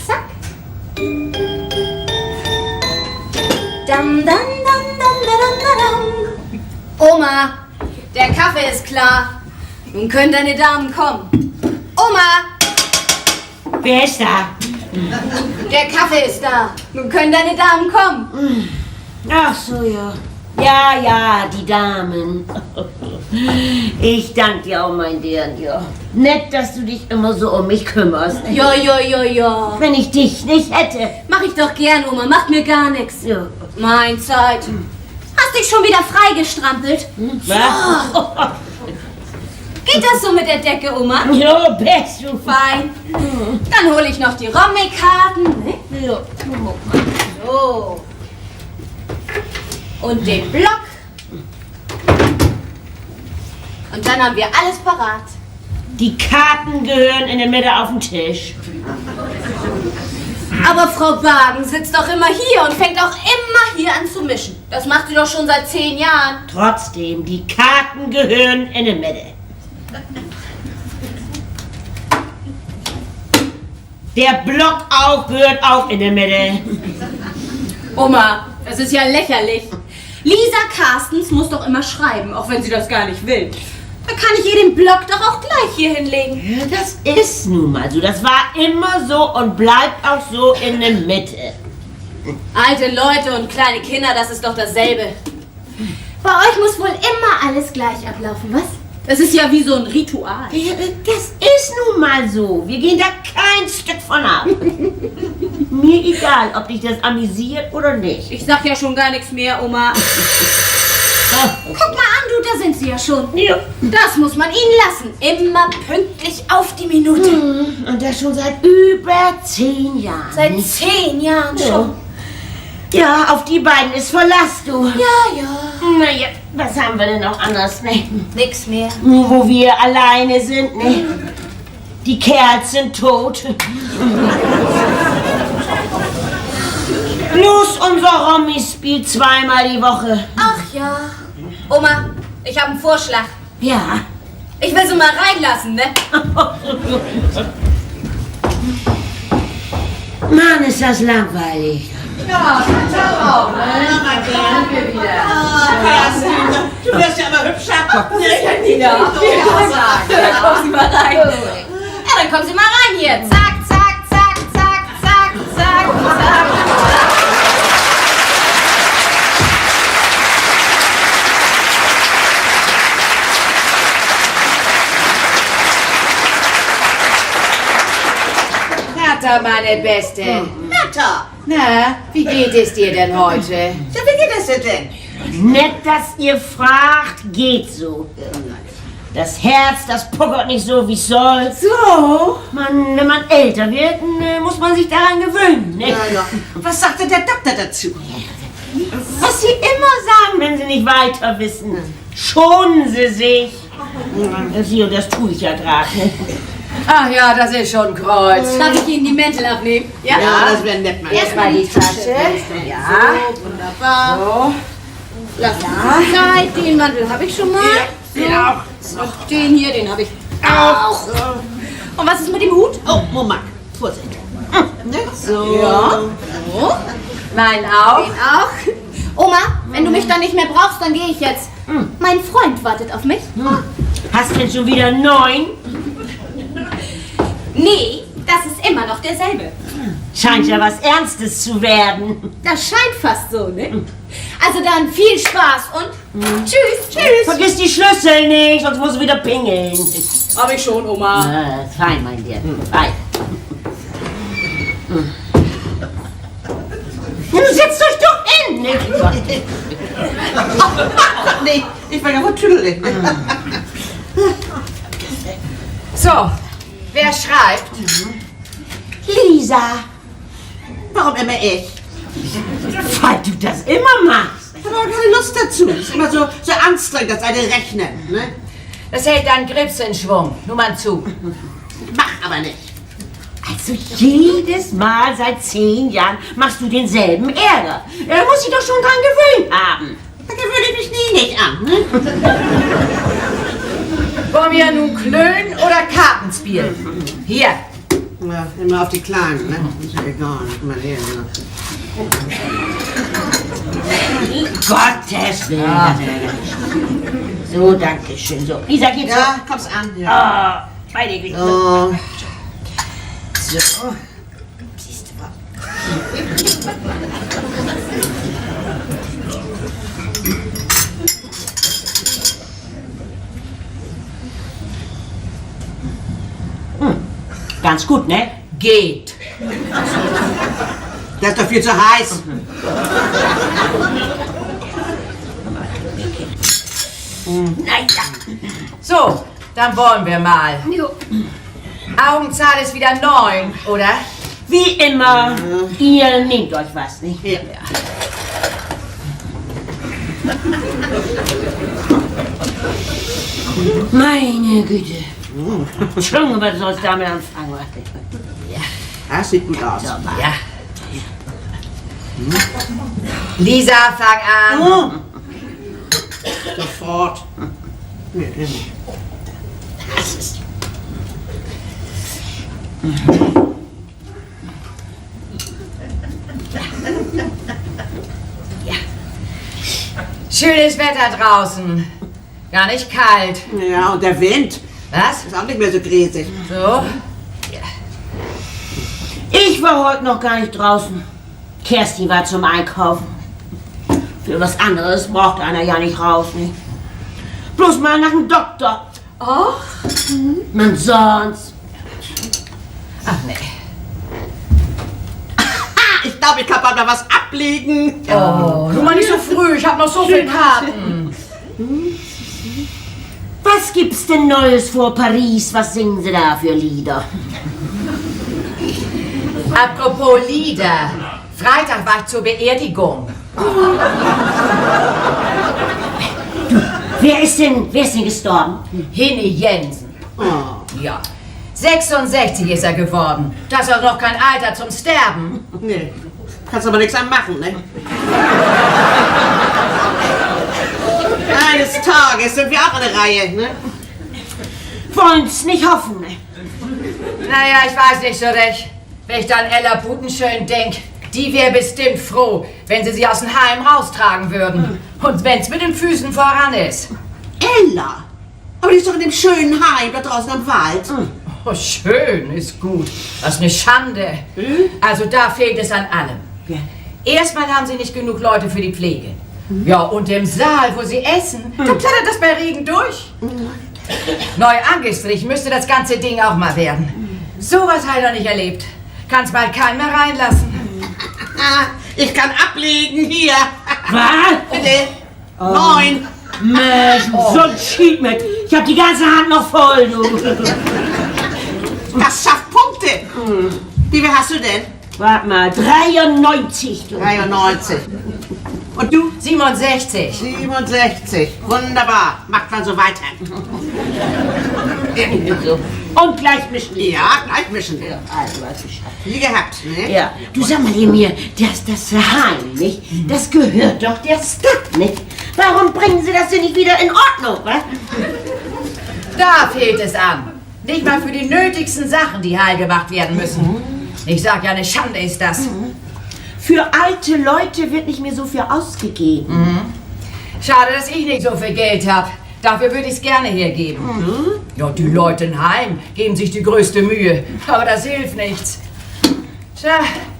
Zack. Dam, dam, dam, dam, dam, dam. Oma, der Kaffee ist klar. Nun können deine Damen kommen. Oma! Wer ist da? Der Kaffee ist da. Nun können deine Damen kommen. Ach so, ja. Ja, die Damen. Ich danke dir auch, mein Dirn, ja. Nett, dass du dich immer so um mich kümmerst. Ja. Wenn ich dich nicht hätte. Mach ich doch gern, Oma. Macht mir gar nichts. Ja. Mein Zeit. Hast dich schon wieder freigestrampelt? Was? Geht das so mit der Decke, Oma? Ja, bist du. Fein. Dann hole ich noch die Rommelkarten. Ne? Ja. So. Und den Block. Und dann haben wir alles parat. Die Karten gehören in der Mitte auf den Tisch. Aber Frau Bagen sitzt doch immer hier und fängt auch immer hier an zu mischen. Das macht sie doch schon seit 10 Jahren. Trotzdem, die Karten gehören in der Mitte. Der Block auch gehört auch in der Mitte. Oma, das ist ja lächerlich. Lisa Carstens muss doch immer schreiben, auch wenn sie das gar nicht will. Da kann ich ihr den Block doch auch gleich hier hinlegen. Ja, das ist nun mal so. Das war immer so und bleibt auch so in der Mitte. Alte Leute und kleine Kinder, das ist doch dasselbe. Bei euch muss wohl immer alles gleich ablaufen, was? Das ist ja wie so ein Ritual. Ja, das ist nun mal so. Wir gehen da kein Stück von ab. Mir egal, ob dich das amüsiert oder nicht. Ich sag ja schon gar nichts mehr, Oma. Guck mal an, du, da sind sie ja schon. Ja. Das muss man ihnen lassen. Immer pünktlich auf die Minute. Und das schon seit über 10 Jahren. Seit 10 Jahren schon. Ja, auf die beiden ist Verlass, du. Ja. Naja, was haben wir denn noch anders, ne? Nix mehr. Nur wo wir alleine sind, ne? Die Kerls sind tot. Bloß unser Romy spielt 2-mal die Woche. Ach ja. Oma, ich habe einen Vorschlag. Ja. Ich will sie mal reinlassen, ne? Mann, ist das langweilig. Ja, auch, ne? Danke wieder. Du wirst ja immer hübscher. Ja, dann kommen Sie mal rein. Ja, dann kommen Sie mal rein hier. Zack, zack, zack, zack, zack, zack, zack. Hertha, meine Beste. Netter. Na, wie geht es dir denn heute? Ja, wie geht es dir denn? Nett, dass ihr fragt, geht so. Das Herz, das puckert nicht so, wie es soll. So? Wenn man älter wird, muss man sich daran gewöhnen. Ne? Ja. Was sagte der Doktor dazu? Was sie immer sagen, wenn sie nicht weiter wissen. Schonen sie sich. Und das tue ich ja gerade. Ach ja, das ist schon Kreuz. Darf ich Ihnen die Mäntel abnehmen? Ja? Ja, das wäre nett, mein Erstmal die Tasche. Ja. So, wunderbar. So. Lass uns Zeit. Den Mantel habe ich schon mal. Ja, auch. Und den hier, den habe ich auch. Und was ist mit dem Hut? Oh, Moment. Vorsicht. Ne? So. Ja. So. Mein auch. Den auch. Oma, wenn du mich dann nicht mehr brauchst, dann gehe ich jetzt. Mein Freund wartet auf mich. Hast du denn schon wieder 9? Nee, das ist immer noch derselbe. Scheint ja was Ernstes zu werden. Das scheint fast so, ne? Also dann viel Spaß und tschüss. Vergiss die Schlüssel nicht, sonst musst du wieder pingeln. Hab ich schon, Oma. Fein, mein Dear. Fein. Ja, du setzt euch doch hin. Ne? Nee, ich war ja wohl tüdelig. So, wer schreibt? Lisa, Warum immer ich? weil du das immer machst. Ich habe aber keine Lust dazu. Es ist immer so anstrengend, das eine Rechnen. Ne? Das hält deinen Grips in Schwung. Nur mal zu. Mach aber nicht. Also jedes Mal seit 10 Jahren machst du denselben Ärger. Da muss ich doch schon dran gewöhnt haben. Da gewöhne ich mich nie nicht an. Ne? wir nun Klön oder Kartenspiel? Hier. Ja, immer auf die Kleinen, ne? Ist ja egal. Guck mal her, ne? Gottes Willen. So, danke schön. So, Lisa, geht's Ja, komm's an. Ja. Ah, beide Güte. Oh. So. Siehst du mal. Ganz gut, ne? Geht. Das ist doch viel zu heiß. Naja. So, dann wollen wir mal. Augenzahl ist wieder 9, oder? Wie immer, ihr nehmt euch was, nicht? Hier. Meine Güte. Schon, was soll ich damit anfangen? Das sieht gut aus. Ja. Lisa, fang an. Sofort. Das ist... Schönes Wetter draußen. Gar nicht kalt. Ja, und der Wind Was? ist auch nicht mehr so gräsig. So? Ich war heute noch gar nicht draußen. Kerstin war zum Einkaufen. Für was anderes braucht einer ja nicht raus, nicht? Bloß mal nach dem Doktor. Och, Man sonst. Ach nee. Ich glaube, ich kann bald mal was ablegen. Oh, nur mal nicht so früh. Ich habe noch so viele Karten. Was gibt's denn Neues vor Paris? Was singen sie da für Lieder? Apropos Lieder. Freitag war ich zur Beerdigung. Wer ist denn gestorben? Hinni Jensen. Oh. Ja. 66 ist er geworden. Das ist auch noch kein Alter zum Sterben. Nee, kannst aber nichts an machen, ne? Eines Tages sind wir auch eine Reihe, ne? Wollen's nicht hoffen, ne? Naja, ich weiß nicht so recht. Wenn ich dann Ella Butenschön denk, die wäre bestimmt froh, wenn sie sie aus dem Heim raustragen würden. Und wenn's mit den Füßen voran ist. Ella! Aber die ist doch in dem schönen Heim da draußen am Wald. Oh, schön, ist gut. Das ist eine Schande. Also da fehlt es an allem. Ja. Erstmal haben sie nicht genug Leute für die Pflege. Ja, und im Saal, wo sie essen, da plattert das bei Regen durch. Neu angestrichen müsste das ganze Ding auch mal werden. Sowas hat er nicht erlebt. Kann's bald keinen mehr reinlassen. Ah, ich kann ablegen, hier. Was? Bitte. 9. Mensch, so ein Schied mit. Ich hab die ganze Hand noch voll, du. Das schafft Punkte. Wie viel hast du denn? Warte mal, 93, du. 93. Und du? 67. 67. Wunderbar. Macht man so weiter. So. Und gleich mischen. Ja, gleich mischen. Also, was geschafft. Wie gehabt, ne? Ja. Du sag mal hier mir, das Heim, nicht? Das gehört doch der Stadt, nicht? Warum bringen Sie das denn nicht wieder in Ordnung, was? Da fehlt es an. Nicht mal für die nötigsten Sachen, die heil gemacht werden müssen. Ich sag ja, eine Schande ist das. Für alte Leute wird nicht mehr so viel ausgegeben. Schade, dass ich nicht so viel Geld habe. Dafür würde ich es gerne hergeben. Ja, die Leute in Heim geben sich die größte Mühe. Aber das hilft nichts. Tja,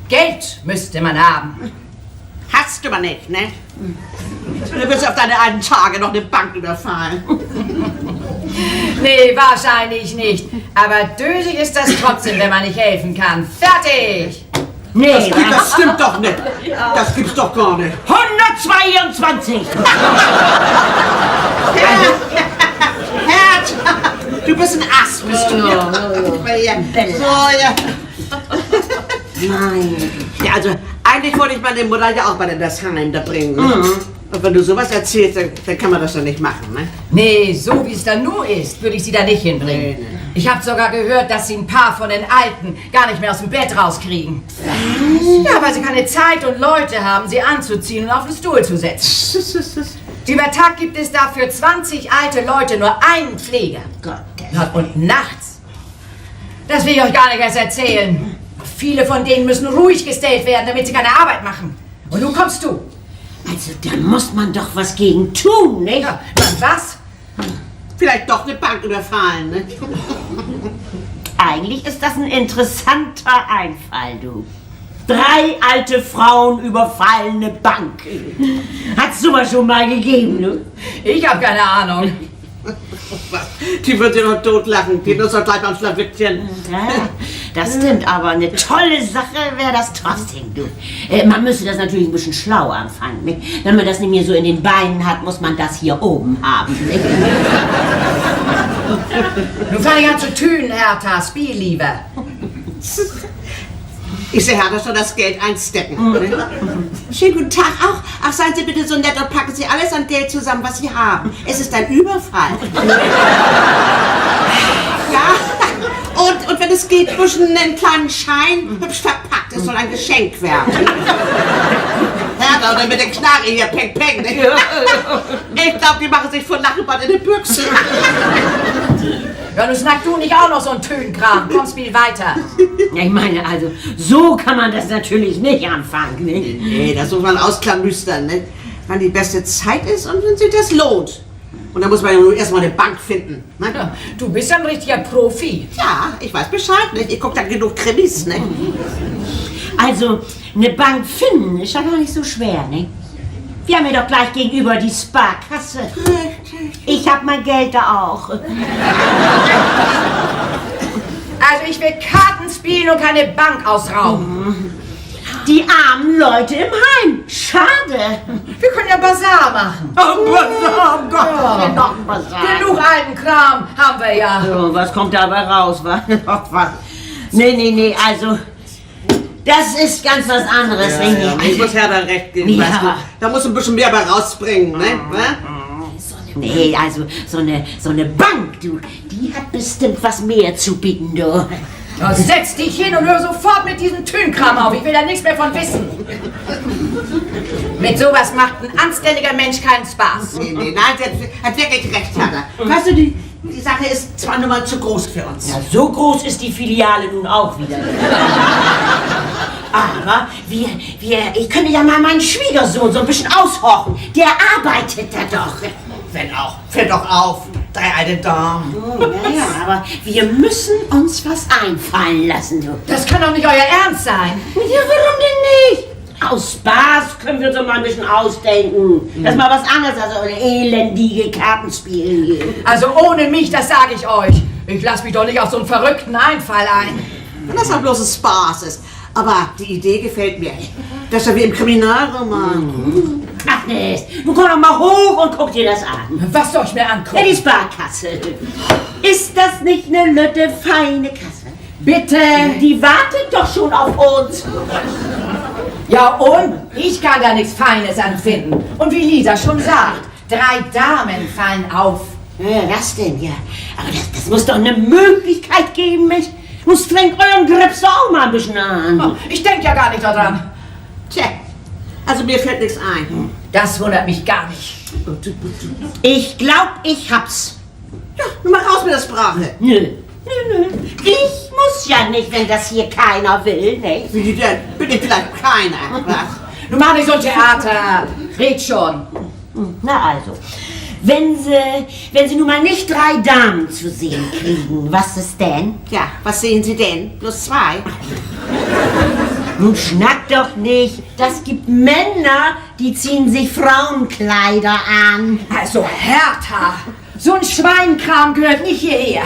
Geld müsste man haben. Hast du aber nicht, ne? Du wirst auf deine alten Tage noch eine Bank überfallen. Nee, wahrscheinlich nicht. Aber dösig ist das trotzdem, wenn man nicht helfen kann. Fertig! Nee, Das stimmt doch nicht. Das gibt's doch gar nicht. 122! Herd! Du bist ein Ass, bist du. Ja. So, ja. Nein. Ja, also eigentlich wollte ich meine Mutter ja auch mal in das Heim da bringen. Ne? Und wenn du sowas erzählst, dann kann man das doch nicht machen, ne? Nee, so wie es dann nur ist, würde ich sie da nicht hinbringen. Nee. Ich habe sogar gehört, dass sie ein paar von den Alten gar nicht mehr aus dem Bett rauskriegen. Ja, weil sie keine Zeit und Leute haben, sie anzuziehen und auf den Stuhl zu setzen. Über Tag gibt es da für 20 alte Leute nur einen Pfleger. Gott, Ja, und nachts. Das will ich euch gar nicht erst erzählen. Viele von denen müssen ruhig gestellt werden, damit sie keine Arbeit machen. Und nun kommst du. also da muss man doch was gegen tun, nicht? Ja, dann was? Vielleicht doch eine Bank überfallen, ne? Eigentlich ist das ein interessanter Einfall, du. 3 alte Frauen überfallen eine Bank. Hat's sowas schon mal gegeben, du? Ich habe keine Ahnung. Die wird dir noch totlachen. Die nutzt doch gleich beim Schlawittchen. Ja, das stimmt, aber eine tolle Sache wäre das trotzdem, du. Man müsste das natürlich ein bisschen schlau anfangen, nicht? Wenn man das nicht mehr so in den Beinen hat, muss man das hier oben haben, nicht? Nun fang ich an zu tünen, Hertha. Spiel lieber. Ich sehe Herr, dass schon das Geld einstecken. Schönen guten Tag auch. Ach, seien Sie bitte so nett und packen Sie alles an Geld zusammen, was Sie haben. Es ist ein Überfall. Ja, und wenn es geht, zwischen einen kleinen Schein, hübsch verpackt. Es soll ein Geschenk werden. Herr, oder mit der Knarre hier, peng, peng. Ne? Ich glaube, die machen sich vor Lachen in den Büchsen. Ja, nun snack du nicht auch noch so einen Tönkram. Komm, spiel weiter. Ja, ich meine, also, so kann man das natürlich nicht anfangen, nicht? Nee, das muss man ausklamüstern, ne? Wann die beste Zeit ist und wenn sich das lohnt. Und dann muss man ja nur erstmal eine Bank finden. Ne? Ja, du bist ein richtiger Profi. Ja, ich weiß Bescheid, ne? Ich guck dann genug Krimis, ne? Also, eine Bank finden ist ja gar nicht so schwer, ne? Wir haben ja doch gleich gegenüber die Sparkasse. Ich hab mein Geld da auch. Also ich will Karten spielen und keine Bank ausrauben. Die armen Leute im Heim. Schade. Wir können ja Basar machen. Oh Gott, noch ein Basar. Genug alten Kram haben wir ja. So, was kommt dabei raus, wa? Ach, was? Nee, also, das ist ganz was anderes. Ja, ja. Ich muss Herr da recht geben, Ja. weißt du? Da muss ein bisschen mehr bei rausbringen, ne? Nee, also, so eine Bank, du, die hat bestimmt was mehr zu bieten, du. Ja, setz dich hin und hör sofort mit diesem Tönkram auf. Ich will da nichts mehr von wissen. Mit sowas macht ein anständiger Mensch keinen Spaß. Nee, nein, sie hat wirklich recht, Herr. Weißt du, die Sache ist zwar nur mal zu groß für uns. Ja, so groß ist die Filiale nun auch wieder. Aber ich könnte ja mal meinen Schwiegersohn so ein bisschen aushorchen. Der arbeitet da doch. Wenn auch. Fällt doch auf. 3 alte Damen. Oh, ja, aber wir müssen uns was einfallen lassen, du. Das kann doch nicht euer Ernst sein. Ja, warum denn nicht? Aus Spaß können wir uns doch mal ein bisschen ausdenken. Das ist mal was anderes als eure elendige Kartenspielen hier. Also ohne mich, das sage ich euch. Ich lasse mich doch nicht auf so einen verrückten Einfall ein. Wenn das doch bloß ein Spaß ist. Aber die Idee gefällt mir. Das ist ja wie im Kriminalroman. Agnes, du komm doch mal hoch und guck dir das an. Was soll ich mir Ja, angucken? die Sparkasse. Ist das nicht eine nette, feine Kasse? Bitte. Die wartet doch schon auf uns. Ja und? Ich kann da nichts Feines anfinden. Und wie Lisa schon sagt, 3 Damen fallen auf. Ja, was denn? Ja, aber das muss doch eine Möglichkeit geben, Mensch. Muss strengt euren Grips auch mal ein bisschen an. Ich denke ja gar nicht daran. Tja, also mir fällt nichts ein. Das wundert mich gar nicht. Ich glaub, ich hab's. Ja, nun mal raus mit der Sprache. Nö. Ich muss ja nicht, wenn das hier keiner will, ne? Wie denn? Bin ich vielleicht keiner? Was? Nun mach nicht so ein Theater. Red schon. Na also, wenn Sie nun mal nicht 3 Damen zu sehen kriegen, was ist denn? Ja, was sehen Sie denn? Plus 2? Nun schnack doch nicht. Das gibt Männer, die ziehen sich Frauenkleider an. Also Hertha, so ein Schweinkram gehört nicht hierher.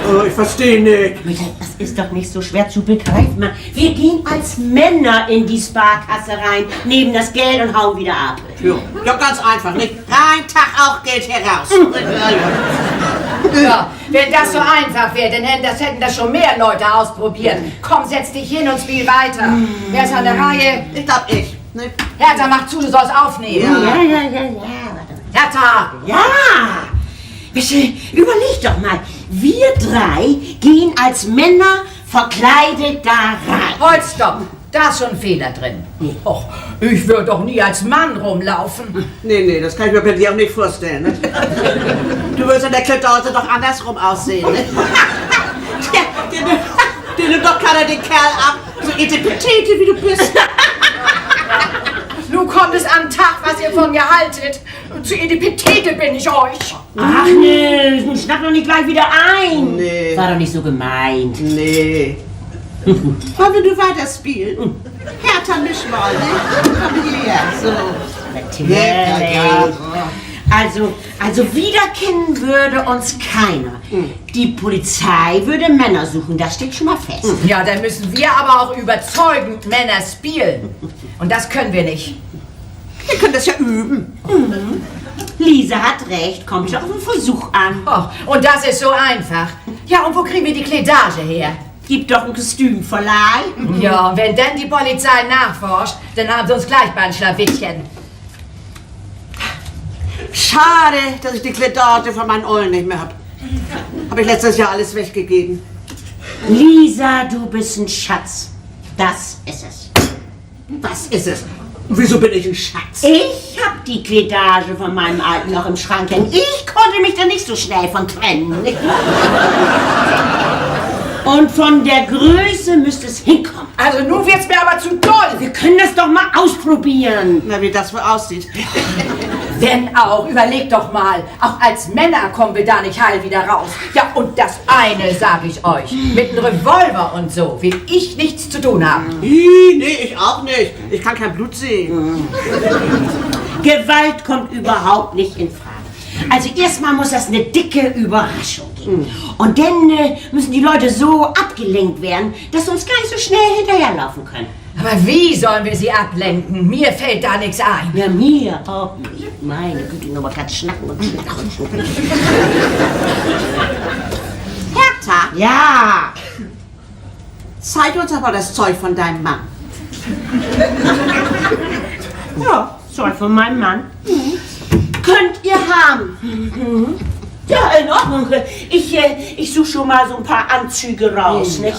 Oh, ich verstehe nicht. Das ist doch nicht so schwer zu begreifen. Wir gehen als Männer in die Sparkasse rein, nehmen das Geld und hauen wieder ab. Ja, ganz einfach, nicht? Rein, Tag auch Geld heraus. Ja, wenn das so einfach wäre, dann hätten das schon mehr Leute ausprobiert. Komm, setz dich hin und spiel weiter. Wer ist an der Reihe? Ich glaub ich. Ne? Hertha, mach zu, du sollst aufnehmen. Ja. Hertha! Ja! Bitte, überleg doch mal. Wir 3 gehen als Männer verkleidet da rein. Halt, stopp! Da ist schon ein Fehler drin. Och, ich würde doch nie als Mann rumlaufen. Nee, das kann ich mir bei dir auch nicht vorstellen. Ne? Du wirst an der Klitorte doch andersrum aussehen. Ne? Dir nimmt doch keiner den Kerl ab, so etepetete wie du bist. Nun kommt es an den Tag, was ihr von mir haltet. Und zu Etepetete bin ich euch. Ach nee, nun schnapp doch nicht gleich wieder ein. Nee. War doch nicht so gemeint. Nee. Wollen wir weiterspielen? Hertha, misch mal, ne? Komm hierher, so. Natürlich. Also wiederkennen würde uns keiner. Die Polizei würde Männer suchen, das steht schon mal fest. Ja, dann müssen wir aber auch überzeugend Männer spielen. Und das können wir nicht. Wir können das ja üben. Lisa hat recht, kommt schon auf den Versuch an. Oh, und das ist so einfach. Ja, und wo kriegen wir die Kledage her? Gibt doch ein Kostümverleih. Ja, und wenn dann die Polizei nachforscht, dann haben sie uns gleich bei ein Schlawittchen. Schade, dass ich die Klitorte von meinen Ollen nicht mehr hab. Hab ich letztes Jahr alles weggegeben. Lisa, du bist ein Schatz. Das ist es. Was ist es? Wieso bin ich ein Schatz? Ich hab die Kledage von meinem Alten noch im Schrank hängen. Ich konnte mich da nicht so schnell von trennen. Und von der Größe müsste es hinkommen. Also nun wird's mir aber zu doll. Wir können das doch mal ausprobieren. Na, wie das wohl aussieht. Wenn auch, überlegt doch mal. Auch als Männer kommen wir da nicht heil wieder raus. Ja, und das eine sage ich euch. Mit einem Revolver und so will ich nichts zu tun haben. Nee, ich auch nicht. Ich kann kein Blut sehen. Gewalt kommt überhaupt nicht in Frage. Also erstmal muss das eine dicke Überraschung geben. Und dann müssen die Leute so abgelenkt werden, dass sie uns gar nicht so schnell hinterherlaufen können. Aber wie sollen wir sie ablenken? Mir fällt da nichts ein. Ja, mir auch nicht. Meine Güte, nur mal ganz schnacken und schnacken. Hertha, Ja, zeig uns aber das Zeug von deinem Mann. ja, Zeug von meinem Mann. Könnt ihr haben. Ja, in Ordnung. Ich suche schon mal so ein paar Anzüge raus. Nicht?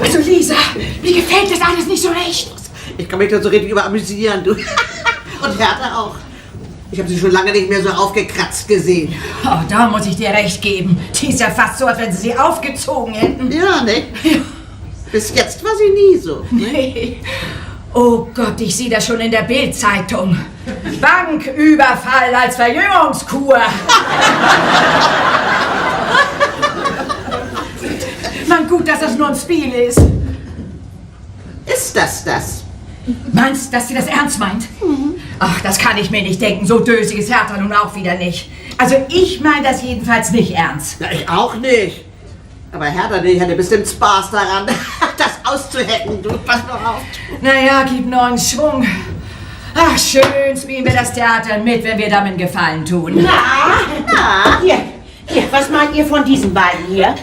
Also Lisa, mir gefällt das alles nicht so recht. Ich kann mich da so richtig über amüsieren, du. Und Hertha auch. Ich habe sie schon lange nicht mehr so aufgekratzt gesehen. Oh, da muss ich dir recht geben. Die ist ja fast so, als wenn sie sie aufgezogen hätten. Ja, ne? Bis jetzt war sie nie so. Nee. Oh Gott, ich sehe das schon in der Bild-Zeitung. Banküberfall als Verjüngungskur. Man, gut, dass das nur ein Spiel ist. Ist das das? Meinst du, dass sie das ernst meint? Ach, das kann ich mir nicht denken. So dösig ist Hertha nun auch wieder nicht. Also ich meine das jedenfalls nicht ernst. Na, ich auch nicht. Aber Hertha, die hätte bestimmt Spaß daran, das auszuhacken. Du, pass doch auf. Naja, gib neuen Schwung. Ach, schön spielen wir das Theater mit, wenn wir damit einen Gefallen tun. Na, hier, was meint ihr von diesen beiden hier?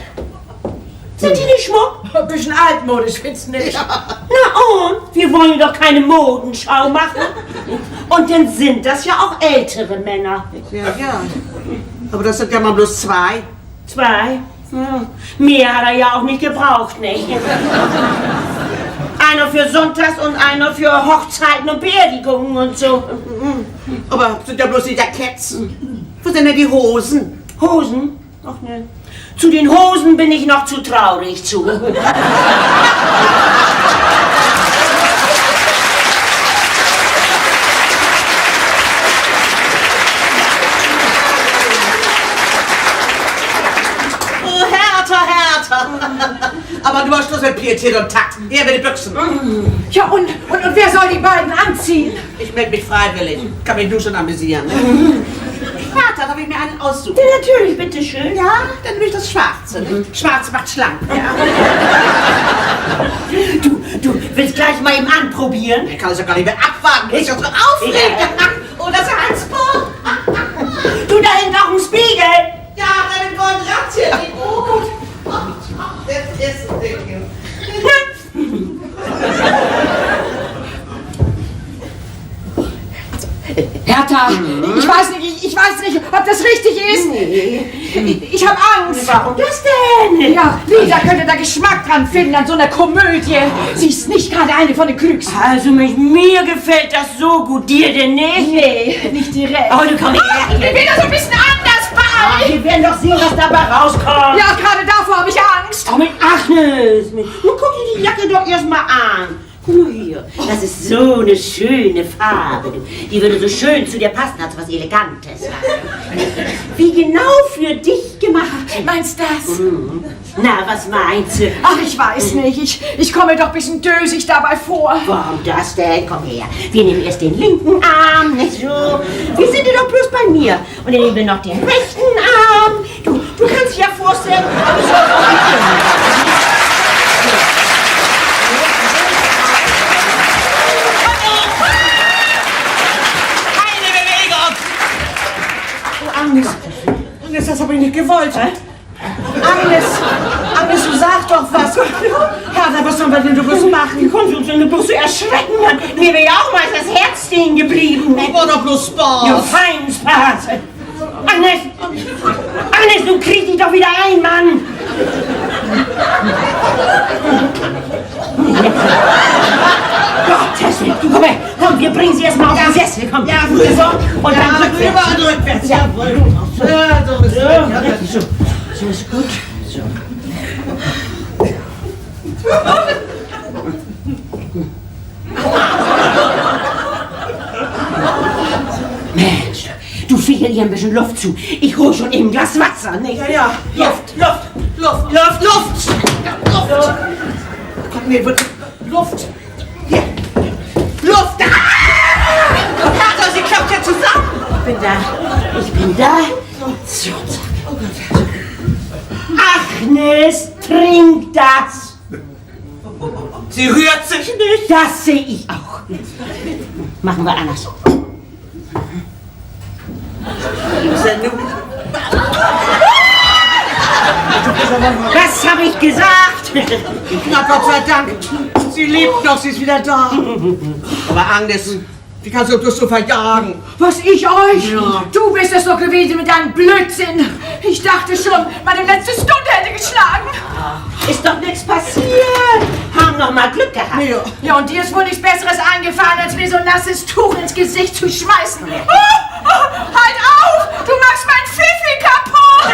Sind die nicht Schmuck? Ein bisschen altmodisch, findest du nicht? Na und? Wir wollen doch keine Modenschau machen. Und dann sind das ja auch ältere Männer. Ja. Aber das sind ja mal bloß zwei. Zwei? Ja. Mehr hat er ja auch nicht gebraucht, nicht? Einer für Sonntags und einer für Hochzeiten und Beerdigungen und so. Aber sind ja bloß die Jacketts. Wo sind denn die Hosen? Hosen? Ach ne. Zu den Hosen bin ich noch zu traurig zu. Hertha! Aber du hast Schluss mit Pietät und Takt. Her mit den Büchsen. Ja, und wer soll die beiden anziehen? Ich melde mich freiwillig. Kann mich nur schon amüsieren. Hertha, darf ich mir einen aussuchen? Ja, natürlich, bitteschön. Ja, dann nehme ich das Schwarze. Ne? Schwarz macht schlank. Ja. Du willst gleich mal eben anprobieren? Ich kann es ja gar nicht mehr abwarten. Ich bin so aufregend. Oh, das Halsband. Du, da hinten auch ein Spiegel. Ja, deine goldenen Razzien. Oh, gut. Das ist ein Ding. Hertha, ich weiß weiß nicht, ob das richtig ist. Nee. Ich habe Angst. Warum das denn? Ja, Lisa könnte da Geschmack dran finden an so einer Komödie. Sie ist nicht gerade eine von den Klügsten. Also mir gefällt das so gut, dir denn nicht? Nee, nicht direkt. Oh, du komm her. Ich bin da so ein bisschen anders bei. Wir werden doch sehen, was dabei rauskommt. Ja, gerade davor habe ich Angst. Oh, mit Agnes. Nun guck dir die Jacke doch erst mal an. Guck mal hier. Das ist so eine schöne Farbe. Die würde so schön zu dir passen, als was Elegantes. Wie genau für dich gemacht. Meinst du das? Na, was meinst du? Ach, ich weiß nicht. Ich komme mir doch ein bisschen dösig dabei vor. Warum das denn? Komm her. Wir nehmen erst den linken Arm, nicht so. Wir sind ja doch bloß bei mir. Und dann nehmen wir noch den rechten Arm. Du kannst dir ja vorstellen, aber so. Agnes, das habe ich nicht gewollt. Agnes, du sag doch was. Hertha, was sollen wir denn bloß machen? Kommst uns denn bloß zu erschrecken? Mir wäre ja auch mal das Herz stehen geblieben. War doch bloß Spaß. Ja, fein Spaß. Agnes, du kriegst dich doch wieder ein, Mann. Gottes Willen, komm her, komm, wir bringen sie erstmal auf den Sessel, komm. Ja, so. Und dann rückwärts. Jawohl. Ja, so ist es. So ist gut. So. Mensch, du fiel ihr ein bisschen Luft zu. Ich hol schon eben ein Glas Wasser, nicht? Ja. Luft. Komm, nee, wird Luft. Hier. Luft. Hertha, sie klappt ja zusammen. Ich bin da. So, zack. Oh Gott. Agnes, trink das. Sie rührt sich nicht. Das sehe ich auch. Machen wir anders. Ist er nun? Was habe ich gesagt? Na Gott sei Dank. Sie lebt noch, sie ist wieder da. Aber Agnes, wie kannst du bloß so verjagen? Was, ich euch? Ja. Du bist es doch gewesen mit deinem Blödsinn. Ich dachte schon, meine letzte Stunde hätte geschlagen. Ist doch nichts passiert. Haben noch mal Glück gehabt. Ja. Ja, und dir ist wohl nichts Besseres eingefallen, als mir so ein nasses Tuch ins Gesicht zu schmeißen. Halt auf! Du machst mein Pfiffi kaputt!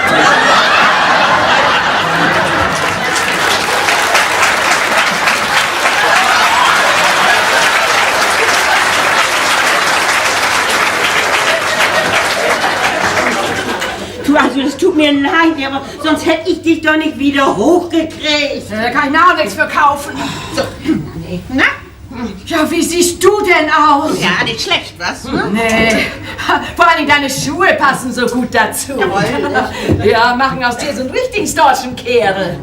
Also das tut mir leid, aber sonst hätte ich dich doch nicht wieder hochgekriegt. Da kann ich mir auch nichts für kaufen. So. Na? Ja, wie siehst du denn aus? Ja, nicht schlecht, was? Nee, vor allem deine Schuhe passen so gut dazu. Jawohl. Ja, machen aus dir so einen richtigen deutschen Kerl.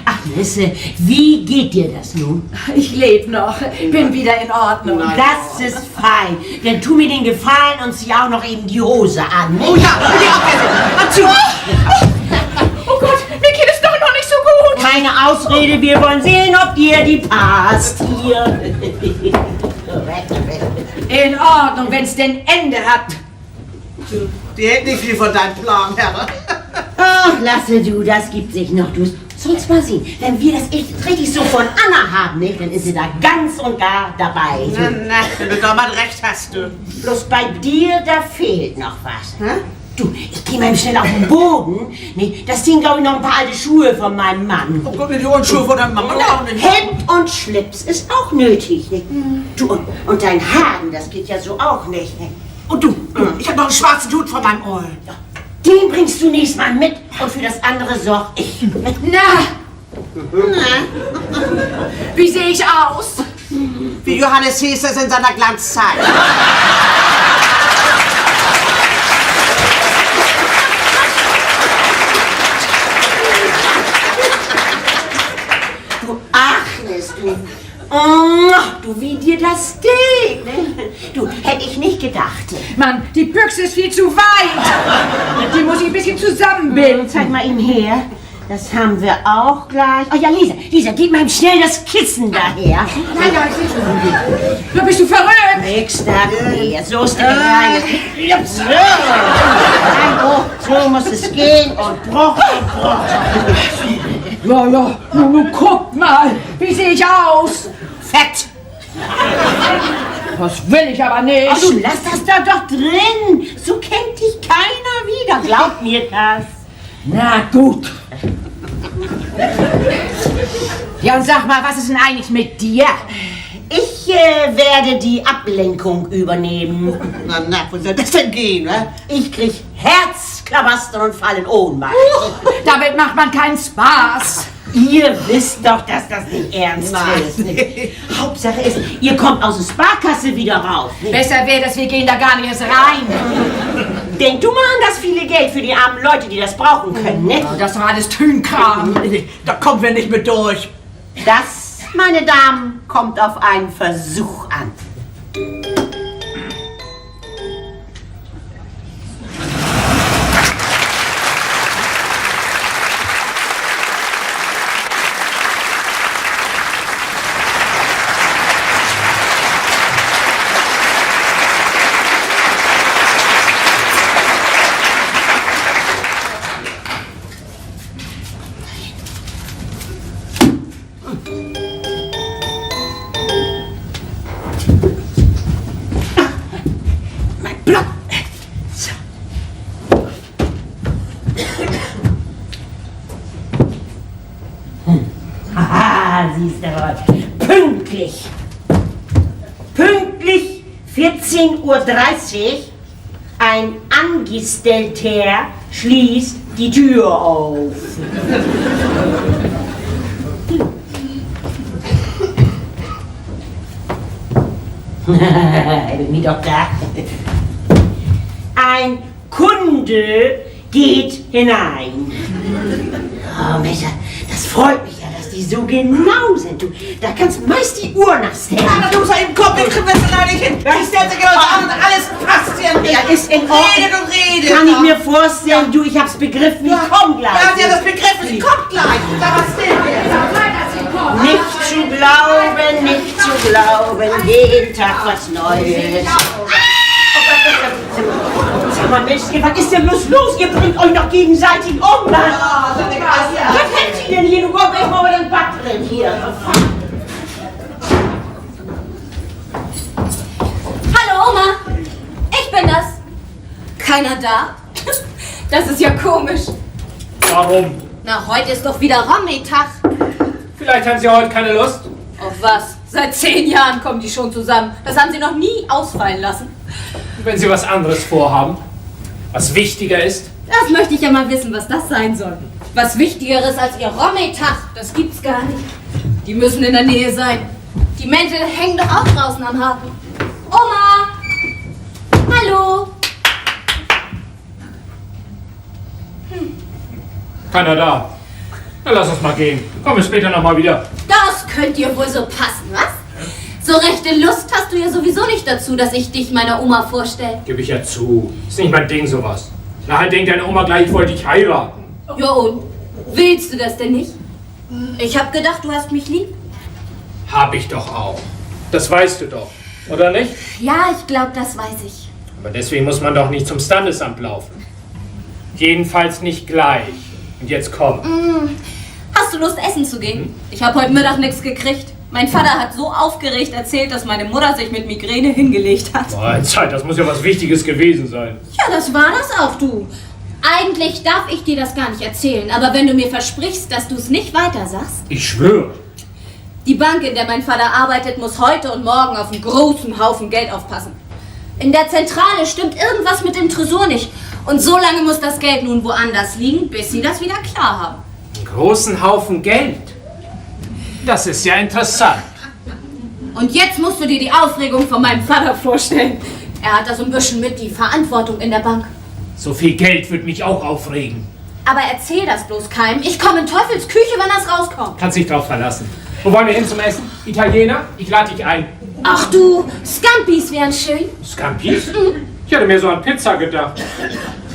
Agnes, wie geht dir das nun? Ich lebe noch, bin wieder in Ordnung. Das ist fein. Dann tu mir den Gefallen und zieh auch noch eben die Hose an. Oh ja, Oh Gott, mir geht es doch noch nicht so gut. Keine Ausrede, wir wollen sehen, ob dir die passt. Hier. In Ordnung, wenn's denn Ende hat. Die hält nicht viel von deinem Plan, Herr. Ach, lasse du, das gibt sich noch. Du sollst mal sehen, wenn wir das echt richtig so von Anna haben, nicht, dann ist sie da ganz und gar dabei. Na, wenn du doch mal recht hast, du. Bloß bei dir, da fehlt noch was. Hä? Du, ich geh mal schnell auf den Boden. Nee, das sind, glaube ich, noch ein paar alte Schuhe von meinem Mann. Oh Gott, die Handschuhe von deiner Mama auch nicht. Hemd und Schlips ist auch nötig, nicht? Du, und dein Haaren, das geht ja so auch nicht. Nicht? Und du, ich habe noch einen schwarzen Hut von meinem Oll. Den bringst du nächstes Mal mit und für das andere sorg ich. Na, wie sehe ich aus? Wie Johannes Hesers in seiner Glanzzeit. Du Agnes, du. Oh, du, wie dir das steht. Ne? Du, hätte ich nicht gedacht. Mann, die Büchse ist viel zu weit. Die muss ich ein bisschen zusammenbinden. Zeig mal ihm her. das haben wir auch gleich. Oh ja, Lisa, gib mal schnell das Kissen daher. Nein, ich sehe schon. Da bist du verrückt. Nix daher, so ist der rein. So muss es gehen und Bruch. Ja, nun guck mal, wie sehe ich aus? Fett! Das will ich aber nicht. Ach, du lass das da doch drin. So kennt dich keiner wieder. Glaub mir das. Na gut. Ja, und sag mal, was ist denn eigentlich mit dir? Ich werde die Ablenkung übernehmen. Na, wo soll das denn gehen, ne? Ich krieg Herzklabaster und fall in Ohnmacht. Damit macht man keinen Spaß. Ihr wisst doch, dass das nicht ernst ist. Hauptsache ist, ihr kommt aus der Sparkasse wieder raus. Besser wäre das, wir gehen da gar nicht erst rein. Denk du mal an das viele Geld für die armen Leute, die das brauchen können, ne? Das ist doch alles Tünkram. Da kommen wir nicht mit durch. Das, meine Damen, kommt auf einen Versuch an. Siehst du mal. Pünktlich 14:30 Uhr ein Angestellter schließt die Tür auf. Bin mir doch da. Ein Kunde geht hinein. Oh, Messer, das freut mich ja, dass die so genau sind. Du, da kannst meist die Uhr nachstellen. Ja, du musst eben kommen, wir kriegen das leider nicht hin. Ich stelle sie genau an und alles passt hier nicht. Ja, ist in Ordnung. Redet und redet. Kann ich mir vorstellen, du, ich hab's begriffen, ich komm gleich. Ja, sie hat das begriffen, sie kommt gleich. Da was still. Nicht zu glauben, jeden Tag was Neues. Sag mal, Mensch, was ist denn bloß los? Ihr bringt euch doch gegenseitig um, Mann. Was hält sie denn hier? Du kommst echt mal über den Backbrenn hier. Hallo Oma, ich bin das. Keiner da? Das ist ja komisch. Warum? Na, heute ist doch wieder Rommi-Tag. Vielleicht haben Sie heute keine Lust? Auf was? Seit 10 Jahren kommen die schon zusammen. Das haben sie noch nie ausfallen lassen. Wenn Sie was anderes vorhaben, was wichtiger ist? Das möchte ich ja mal wissen, was das sein soll. Was Wichtigeres als ihr Rommi-Tag, das gibt's gar nicht. Die müssen in der Nähe sein. Die Mäntel hängen doch auch draußen am Haken. Oma! Hallo! Keiner da. Na, lass uns mal gehen. Kommen wir später nochmal wieder. Das könnt ihr wohl so passen, was? So rechte Lust hast du ja sowieso nicht dazu, dass ich dich meiner Oma vorstelle. Gebe ich ja zu. Ist nicht mein Ding, sowas. Nachher denkt deine Oma gleich, ich wollte dich heiraten. Ja und? Willst du das denn nicht? Ich hab gedacht, du hast mich lieb. Hab ich doch auch. Das weißt du doch, oder nicht? Ja, ich glaube, das weiß ich. Aber deswegen muss man doch nicht zum Standesamt laufen. Jedenfalls nicht gleich. Und jetzt komm. Hast du Lust, essen zu gehen? Ich habe heute Mittag nichts gekriegt. Mein Vater hat so aufgeregt erzählt, dass meine Mutter sich mit Migräne hingelegt hat. Boah, Zeit, das muss ja was Wichtiges gewesen sein. Ja, das war das auch, du. Eigentlich darf ich dir das gar nicht erzählen, aber wenn du mir versprichst, dass du es nicht weiter sagst. Ich schwöre. Die Bank, in der mein Vater arbeitet, muss heute und morgen auf einen großen Haufen Geld aufpassen. In der Zentrale stimmt irgendwas mit dem Tresor nicht. Und so lange muss das Geld nun woanders liegen, bis sie das wieder klar haben. Einen großen Haufen Geld. Das ist ja interessant. Und jetzt musst du dir die Aufregung von meinem Vater vorstellen. Er hat da so ein bisschen mit die Verantwortung in der Bank. So viel Geld wird mich auch aufregen. Aber erzähl das bloß keinem. Ich komme in Teufels Küche, wenn das rauskommt. Kannst dich drauf verlassen. Wo wollen wir hin zum Essen? Italiener? Ich lade dich ein. Ach du, Scampis wären schön. Scampis? Ich hatte mir so an Pizza gedacht.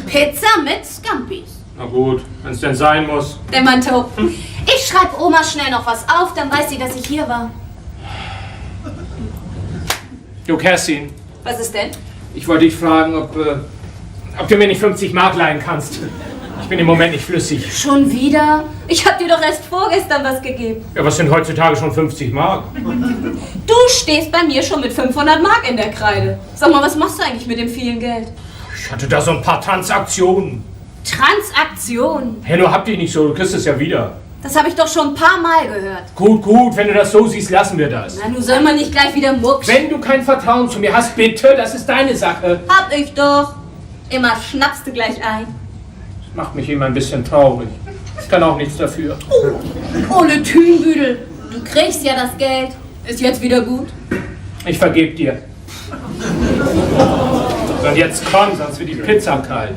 Pizza mit Scampis. Na gut, wenn es denn sein muss. Der Manto. Ich schreibe Oma schnell noch was auf, dann weiß sie, dass ich hier war. Du, Kerstin, Was ist denn? ich wollte dich fragen, ob du mir nicht 50 Mark leihen kannst. Ich bin im Moment nicht flüssig. Schon wieder? Ich hab dir doch erst vorgestern was gegeben. Ja, was sind heutzutage schon 50 Mark? Du stehst bei mir schon mit 500 Mark in der Kreide. Sag mal, was machst du eigentlich mit dem vielen Geld? Ich hatte da so ein paar Transaktionen. Transaktion. Hey, nur habt ihr nicht so, du kriegst es ja wieder. Das habe ich doch schon ein paar Mal gehört. Gut, wenn du das so siehst, lassen wir das. Na, nun soll man nicht gleich wieder mucksch. Wenn du kein Vertrauen zu mir hast, bitte, das ist deine Sache. Hab ich doch. Immer schnappst du gleich ein. Das macht mich immer ein bisschen traurig. Ich kann auch nichts dafür. Ole Thünbüdel, du kriegst ja das Geld. Ist jetzt wieder gut? Ich vergeb dir. So, und jetzt komm, sonst wird die Pizza kalt.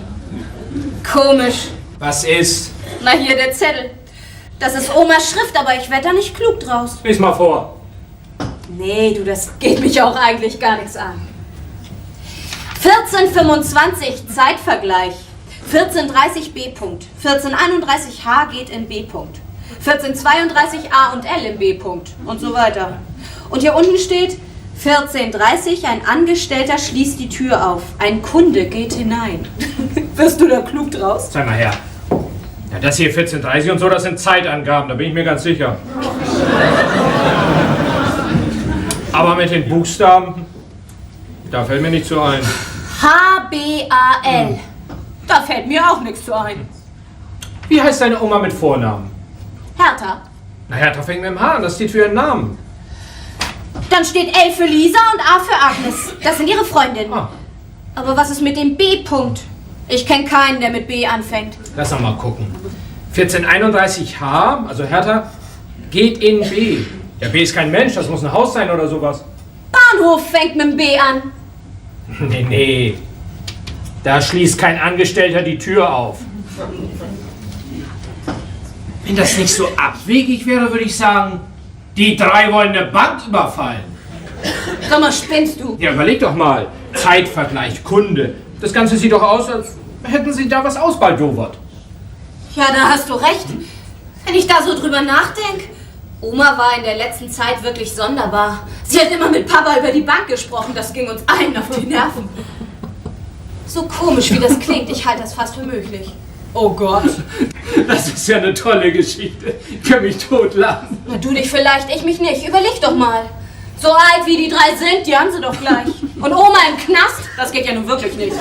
Komisch. Was ist? Na, hier der Zettel. Das ist Omas Schrift, aber ich werd da nicht klug draus. Lies mal vor. Nee, du, das geht mich auch eigentlich gar nichts an. 1425 Zeitvergleich. 1430 B. 1431 H geht in B. 1432 A und L in B. Und so weiter. Und hier unten steht 1430 ein Angestellter schließt die Tür auf. Ein Kunde geht hinein. Wirst du da klug draus? Zeig mal her. Ja, das hier 1430 und so, das sind Zeitangaben, da bin ich mir ganz sicher. Aber mit den Buchstaben, da fällt mir nichts so ein. H-B-A-L. Da fällt mir auch nichts zu ein. Wie heißt deine Oma mit Vornamen? Hertha. Na, Hertha fängt mit dem H an, das steht für ihren Namen. Dann steht L für Lisa und A für Agnes. Das sind ihre Freundinnen. Ah. Aber was ist mit dem B. Ich kenne keinen, der mit B anfängt. Lass noch mal gucken. 1431 H, also Hertha, geht in B. Der B ist kein Mensch, das muss ein Haus sein oder sowas. Bahnhof fängt mit dem B an. Nee. Da schließt kein Angestellter die Tür auf. Wenn das nicht so abwegig wäre, würde ich sagen, die drei wollen eine Bank überfallen. Sag mal, spinnst du? Ja, überleg doch mal. Zeitvergleich, Kunde. Das Ganze sieht doch aus, als hätten sie da was ausbaldowert. Ja, da hast du recht. Wenn ich da so drüber nachdenke. Oma war in der letzten Zeit wirklich sonderbar. Sie hat immer mit Papa über die Bank gesprochen. Das ging uns allen auf die Nerven. So komisch, wie das klingt. Ich halte das fast für möglich. Oh Gott. Das ist ja eine tolle Geschichte. Ich kann mich totlachen. Na, du dich vielleicht, ich mich nicht. Überleg doch mal. So alt wie die drei sind, die haben sie doch gleich. Und Oma im Knast, das geht ja nun wirklich nicht.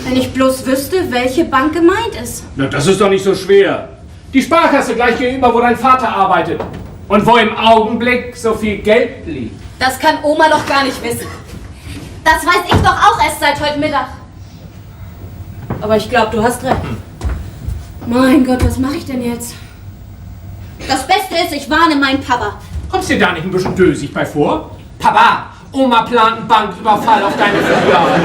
Wenn ich bloß wüsste, welche Bank gemeint ist. Na, das ist doch nicht so schwer. Die Sparkasse gleich gegenüber, wo dein Vater arbeitet. Und wo im Augenblick so viel Geld liegt. Das kann Oma doch gar nicht wissen. Das weiß ich doch auch erst seit heute Mittag. Aber ich glaube, du hast recht. Mein Gott, was mache ich denn jetzt? Das Beste ist, ich warne meinen Papa. Kommst dir da nicht ein bisschen dösig bei vor? Papa, Oma plant einen Banküberfall auf deine Filiale.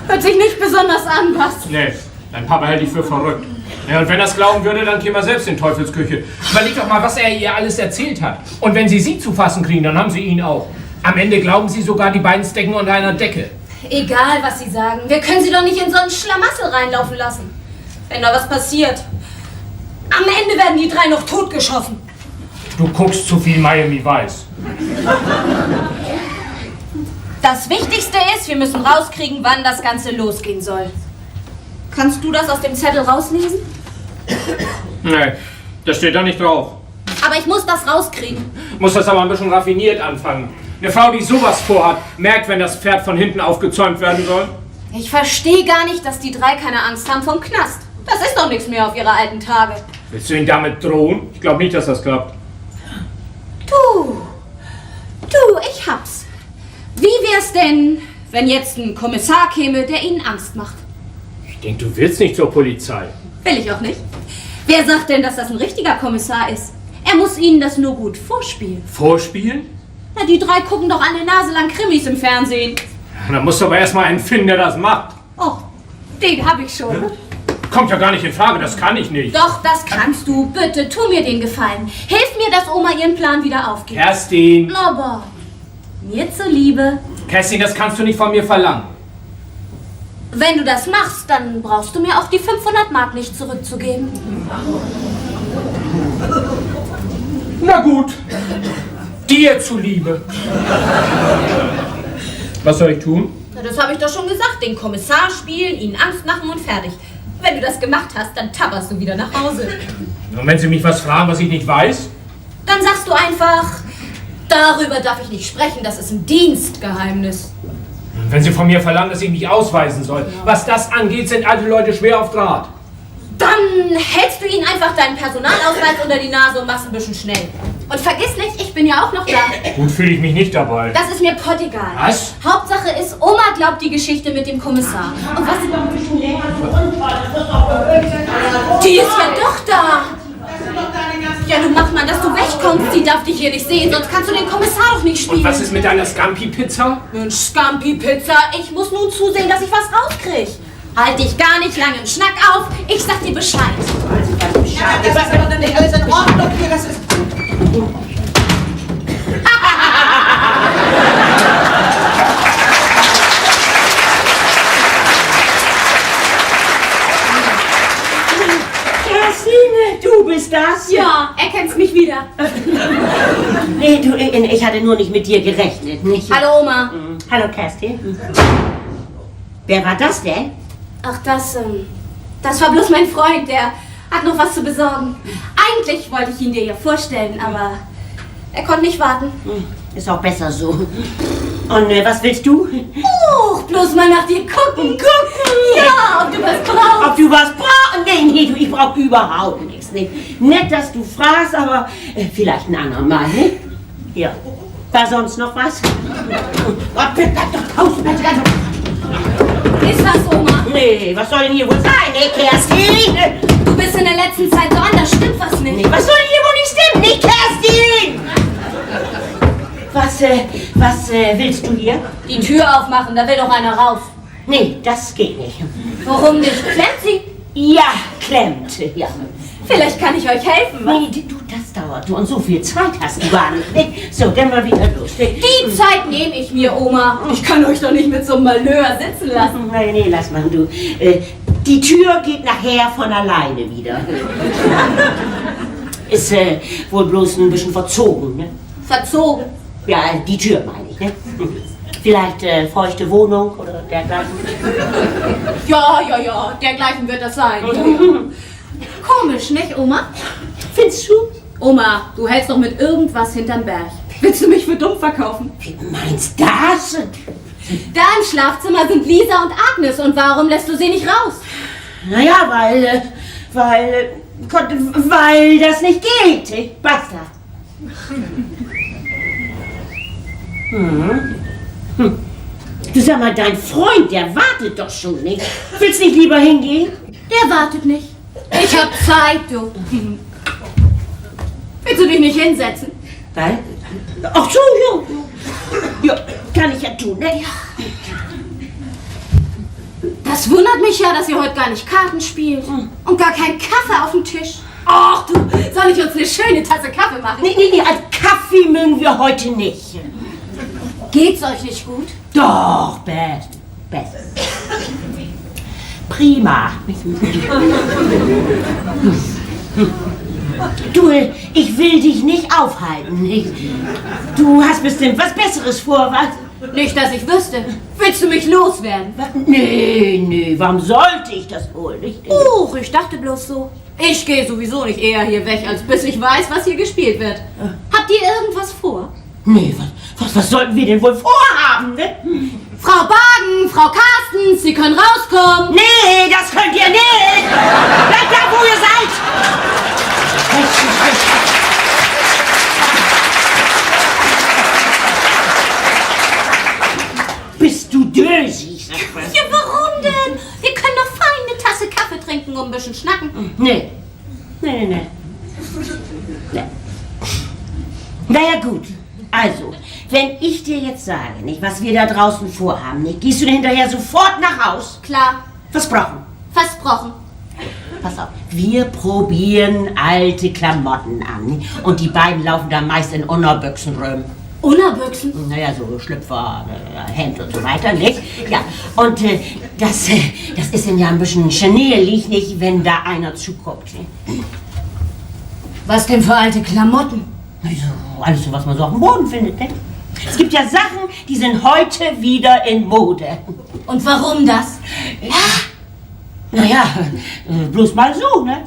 Hört sich nicht besonders an, was? Nee, dein Papa hält dich für verrückt. Ja, und wenn er es glauben würde, dann käme er selbst in Teufelsküche. Überleg doch mal, was er ihr alles erzählt hat. Und wenn sie zu fassen kriegen, dann haben sie ihn auch. Am Ende glauben sie sogar, die beiden stecken unter einer Decke. Egal, was sie sagen. Wir können sie doch nicht in so einen Schlamassel reinlaufen lassen. Wenn da was passiert. Am Ende werden die drei noch totgeschossen. Du guckst zu viel Miami Vice. Das Wichtigste ist, wir müssen rauskriegen, wann das Ganze losgehen soll. Kannst du das aus dem Zettel rauslesen? Nee, das steht da nicht drauf. Aber ich muss das rauskriegen. Muss das aber ein bisschen raffiniert anfangen. Eine Frau, die sowas vorhat, merkt, wenn das Pferd von hinten aufgezäumt werden soll. Ich verstehe gar nicht, dass die drei keine Angst haben vom Knast. Das ist doch nichts mehr auf ihre alten Tage. Willst du ihn damit drohen? Ich glaube nicht, dass das klappt. Du, ich hab's. Wie wär's denn, wenn jetzt ein Kommissar käme, der ihnen Angst macht? Ich denke, du willst nicht zur Polizei. Will ich auch nicht. Wer sagt denn, dass das ein richtiger Kommissar ist? Er muss ihnen das nur gut vorspielen. Vorspielen? Na, die drei gucken doch eine Nase lang Krimis im Fernsehen. Ja, dann musst du aber erstmal einen finden, der das macht. Oh, den hab ich schon. Kommt ja gar nicht in Frage, das kann ich nicht. Doch, das kannst du. Bitte, tu mir den Gefallen. Hilf mir, dass Oma ihren Plan wieder aufgibt. Kerstin! Aber mir zuliebe. Kerstin, das kannst du nicht von mir verlangen. Wenn du das machst, dann brauchst du mir auch die 500 Mark nicht zurückzugeben. Na gut, dir zuliebe. Was soll ich tun? Na, das habe ich doch schon gesagt. Den Kommissar spielen, ihnen Angst machen und fertig. Wenn du das gemacht hast, dann tapperst du wieder nach Hause. Und wenn Sie mich was fragen, was ich nicht weiß? Dann sagst du einfach, darüber darf ich nicht sprechen, das ist ein Dienstgeheimnis. Wenn Sie von mir verlangen, dass ich mich ausweisen soll. Was das angeht, sind alte Leute schwer auf Draht. Dann hältst du ihnen einfach deinen Personalausweis unter die Nase und machst ein bisschen schnell. Und vergiss nicht, ich bin ja auch noch da. Gut fühle ich mich nicht dabei. Das ist mir pottegal. Was? Hauptsache ist, Oma glaubt die Geschichte mit dem Kommissar. Und was... Die ist ja doch da. Ja, du mach mal, dass du wegkommst. Die darf dich hier nicht sehen, sonst kannst du den Kommissar doch nicht spielen. Und was ist mit deiner Scampi-Pizza? Mensch, Scampi-Pizza, ich muss nun zusehen, dass ich was rauskrieg. Halt dich gar nicht lange im Schnack auf, ich sag dir Bescheid. Ja, das ist aber dann nicht alles in Ordnung hier, das ist... Kerstin, du bist das? Ja, erkennst mich wieder. Nee, du, ich hatte nur nicht mit dir gerechnet, nicht? Hallo Oma. Hallo, Kerstin. Wer war das denn? Ach, das war bloß mein Freund, der hat noch was zu besorgen. Eigentlich wollte ich ihn dir ja vorstellen, aber er konnte nicht warten. Ist auch besser so. Und was willst du? Bloß mal nach dir gucken. Ja, ob du was brauchst. Ob du was brauchst? Nee, du, ich brauch überhaupt nichts. Nee. Nett, dass du fragst, aber vielleicht ein andermal, ne? Ja. War sonst noch was? Gott, bleib doch draußen, bitte. Ist was, Oma? Nee, was soll denn hier wohl sein, ne, Kerstin? Du bist in der letzten Zeit so anders, stimmt was nicht? Nee, was soll denn hier wohl nicht stimmen? Nicht, Kerstin! Was willst du hier? Die Tür aufmachen, da will doch einer rauf. Nee, das geht nicht. Warum nicht? Klemmt sie? Ja, klemmt, ja. Vielleicht kann ich euch helfen. Nee, du, das dauert. Du, und so viel Zeit hast du gar nicht. Nee. So, dann mal wieder los. Die Zeit nehme ich mir, Oma. Ich kann euch doch nicht mit so einem Malheur sitzen lassen. Nee, lass mal, du. Die Tür geht nachher von alleine wieder. Ist wohl bloß ein bisschen verzogen, ne? Verzogen? Ja, die Tür meine ich, ne? Vielleicht feuchte Wohnung oder dergleichen. Ja, dergleichen wird das sein. Komisch, nicht, Oma? Findest du? Oma, du hältst doch mit irgendwas hinterm Berg. Willst du mich für dumm verkaufen? Wie meinst das? Da im Schlafzimmer sind Lisa und Agnes. Und warum lässt du sie nicht raus? Naja, weil das nicht geht. Basta. Du, sag mal, dein Freund, der wartet doch schon nicht. Willst nicht lieber hingehen? Der wartet nicht. Ich hab Zeit, du. Willst du dich nicht hinsetzen? Weil? Ach so, ja. Ja, kann ich ja tun, ne? Das wundert mich ja, dass ihr heute gar nicht Karten spielt. Und gar keinen Kaffee auf dem Tisch. Ach du, soll ich uns eine schöne Tasse Kaffee machen? Nee, also Kaffee mögen wir heute nicht. Geht's euch nicht gut? Doch, best. Prima. Du, ich will dich nicht aufhalten. Du hast bestimmt was Besseres vor, was? Nicht, dass ich wüsste. Willst du mich loswerden? Nee, warum sollte ich das wohl nicht? Ich dachte bloß so. Ich gehe sowieso nicht eher hier weg, als bis ich weiß, was hier gespielt wird. Habt ihr irgendwas vor? Nee, was sollten wir denn wohl vorhaben, ne? Frau Bagen, Frau Carstens, Sie können rauskommen. Nee, das könnt ihr nicht! Bleibt da, wo ihr seid! Bist du dösig? Ja, warum denn? Wir können doch fein eine Tasse Kaffee trinken und ein bisschen schnacken. Nee. Naja, gut. Also, wenn ich dir jetzt sage, nicht, was wir da draußen vorhaben, nicht, gehst du denn hinterher sofort nach Haus? Klar, Versprochen. versprochen. Pass auf, wir probieren alte Klamotten an. Und die beiden laufen da meist in Unterbüchsen rum. Unterbüchsen? Naja, so Schlüpfer, Hemd und so weiter, nicht? Ja, und das ist dann ja ein bisschen genierlich, nicht, wenn da einer zuguckt. Nicht? Was denn für alte Klamotten? Also, alles so, was man so auf dem Boden findet, nicht? Es gibt ja Sachen, die sind heute wieder in Mode. Und warum das? Ja, naja, bloß mal so, ne?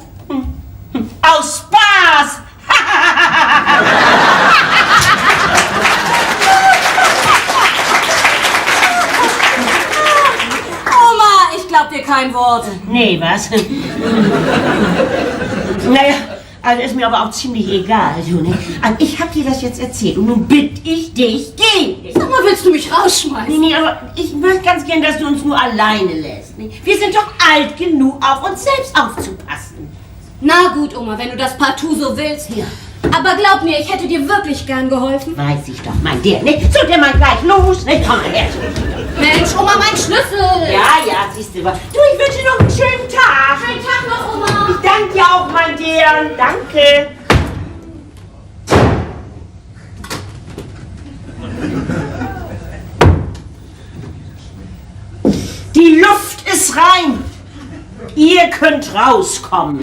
Aus Spaß! Oma, ich glaub dir kein Wort. Nee, was? Naja, also ist mir aber auch ziemlich egal, so, ne? Also ich hab dir das jetzt erzählt und nun bitt ich dich, geh! Sag mal, willst du mich rausschmeißen? Nee, aber ich möchte ganz gern, dass du uns nur alleine lässt. Ne? Wir sind doch alt genug, auf uns selbst aufzupassen. Na gut, Oma, wenn du das partout so willst. Ja. Aber glaub mir, ich hätte dir wirklich gern geholfen. Weiß ich doch, mein der, ne? So, der mal gleich los, ne? Komm mal her. Mensch, Oma, mein Schlüssel. Ja, siehst du. Du, ich wünsche dir noch einen schönen Tag. Schönen Tag noch, Oma. Ich danke dir auch, mein der. Danke. Die Luft ist rein. Ihr könnt rauskommen.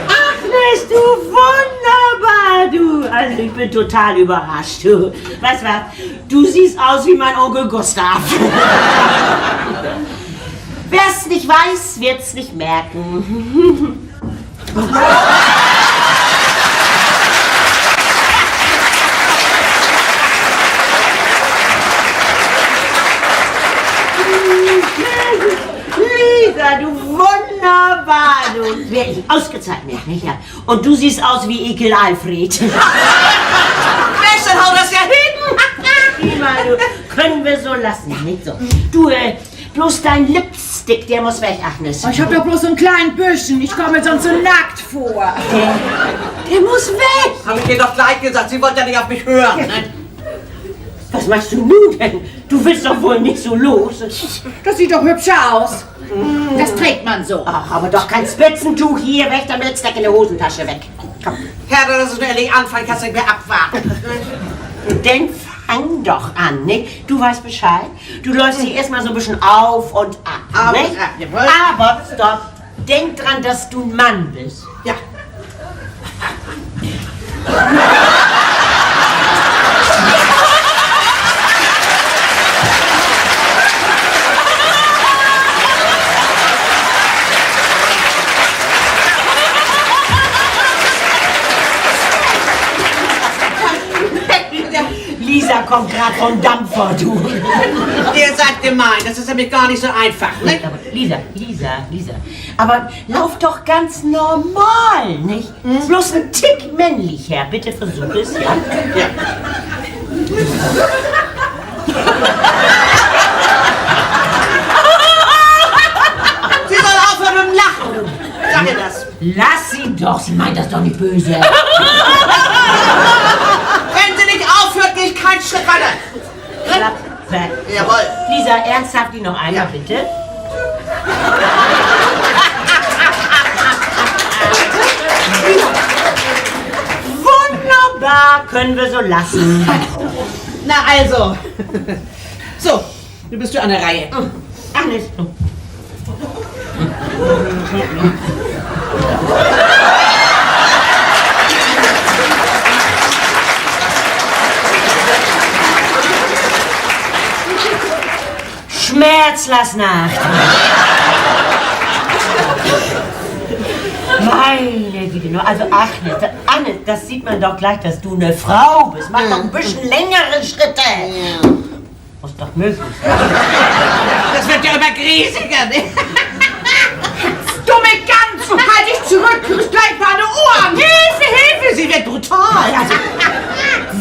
Agnes, du wunderbar, du. Also ich bin total überrascht, du. Weißt du was? Du siehst aus wie mein Onkel Gustav. Wer's nicht weiß, wird's nicht merken. Lisa, du wunderbar, du. Wirklich ausgezeichnet, nicht? Ja. Und du siehst aus wie Ekel Alfred. Mensch, dann hau das ja hin! Prima, du. Können wir so lassen, nicht so. Du, bloß dein Lipstick, der muss weg, Agnes. Ich hab doch bloß so einen kleinen Büschen. Ich komme sonst so nackt vor. Der muss weg. Hab ich dir doch gleich gesagt, sie wollte ja nicht auf mich hören. Ne? Was machst du nun denn? Du willst doch wohl nicht so los. Das sieht doch hübscher aus. Das trägt man so. Ach, aber doch kein Spitzentuch hier, weg damit, steck in der Hosentasche weg. Komm. Herr, das ist nur ehrlich anfangen, kannst du nicht mehr abwarten. Denn fang doch an, ne? Du weißt Bescheid. Du läufst hier erstmal so ein bisschen auf und ab, Auf ne? und ab, jawohl. Aber, stopp, denk dran, dass du ein Mann bist. Ja. Lisa kommt gerade vom Dampfer, du. Ihr seid gemein, das ist nämlich gar nicht so einfach. Ne? Aber Lisa. Aber lauf doch ganz normal, nicht? Bloß ein Tick männlicher. Bitte versuch es, ja? Ja. Sie soll aufhören mit dem Lachen. Sag ihr das. Lass sie doch, sie meint das doch nicht böse. Wenn sie nicht aufhört, gehe ich keinen Schritt weiter. Klappe. Jawohl. Lisa, ernsthaft, die noch einmal, Ja. bitte. Wunderbar, können wir so lassen. Na also. So, du bist du an der Reihe. Agnes. Schmerzlassnacht. Meine Güte, also Agnes, das sieht man doch gleich, dass du eine Frau bist. Mach doch ein bisschen längere Schritte. Ja. Muss doch möglich sein. Das wird ja immer riesiger, ne? Dumme Gans! Halt dich zurück! Kriegst gleich meine Ohren! Hilfe, sie wird brutal. Also,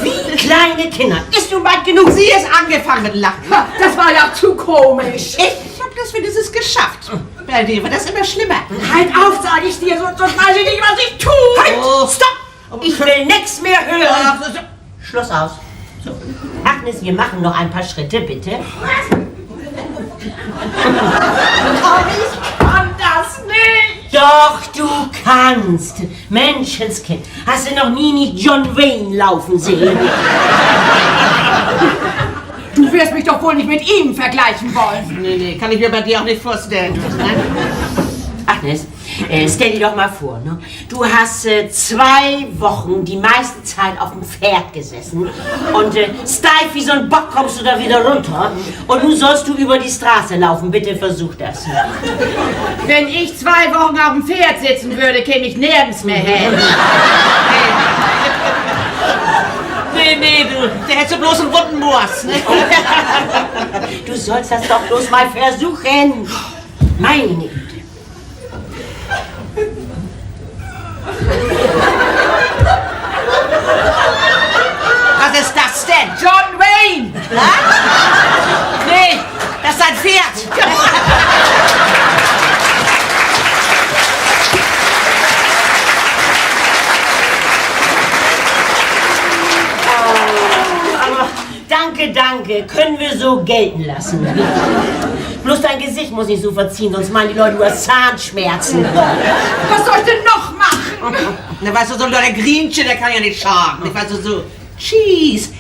wie kleine Kinder. Ist du weit genug? Sie ist angefangen mit Lachen. Das war ja zu komisch. Ich hab das wenigstens geschafft. Bei dir wird das immer schlimmer. Halt auf, sag ich dir, sonst weiß ich nicht, was ich tue! Halt! Stopp! Ich will nichts mehr hören. Schluss aus. So. Agnes, wir machen noch ein paar Schritte, bitte. Oh, ich kann das nicht. Doch, du kannst. Menschenskind. Hast du noch nie nicht John Wayne laufen sehen? Du wirst mich doch wohl nicht mit ihm vergleichen wollen. Nee, kann ich mir bei dir auch nicht vorstellen. Ne? Agnes, stell dir doch mal vor, ne? Du hast 2 Wochen die meiste Zeit auf dem Pferd gesessen und steif wie so ein Bock kommst du da wieder runter und nun sollst du über die Straße laufen. Bitte versuch das. Wenn ich 2 Wochen auf dem Pferd sitzen würde, käme ich nirgends mehr hin. Nee, du, der hätte so bloß einen wunden Moors. Ne? Du sollst das doch bloß mal versuchen. Meine Güte. Was ist das denn? John Wayne! Nee, das ist ein Pferd. Danke, können wir so gelten lassen. Bloß dein Gesicht muss nicht so verziehen, sonst meinen die Leute, du hast Zahnschmerzen. Was soll ich denn noch machen? Na, weißt du, so ein kleiner Grinchen, der kann ja nicht schaden. Ich weiß so, Cheese.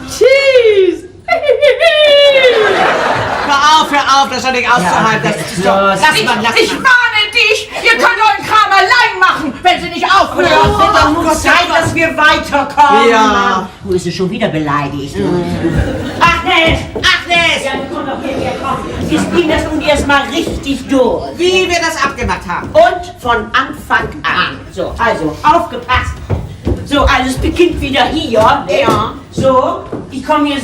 Cheese! Hör auf, das ist doch nicht auszuhalten. Das ist doch, lass mal. Ich warne dich! Ihr könnt euren Kram allein machen, wenn sie nicht aufhören! Es wird doch nur Zeit, dass wir weiterkommen. Ja. Du bist schon wieder beleidigt. Agnes! Agnes! Ja, komm doch hierher, komm. Wir spielen das nun erstmal richtig durch. Wie wir das abgemacht haben. Und von Anfang an. So, also, aufgepasst. So, also es beginnt wieder hier. Ne? Ja. So, ich komme hier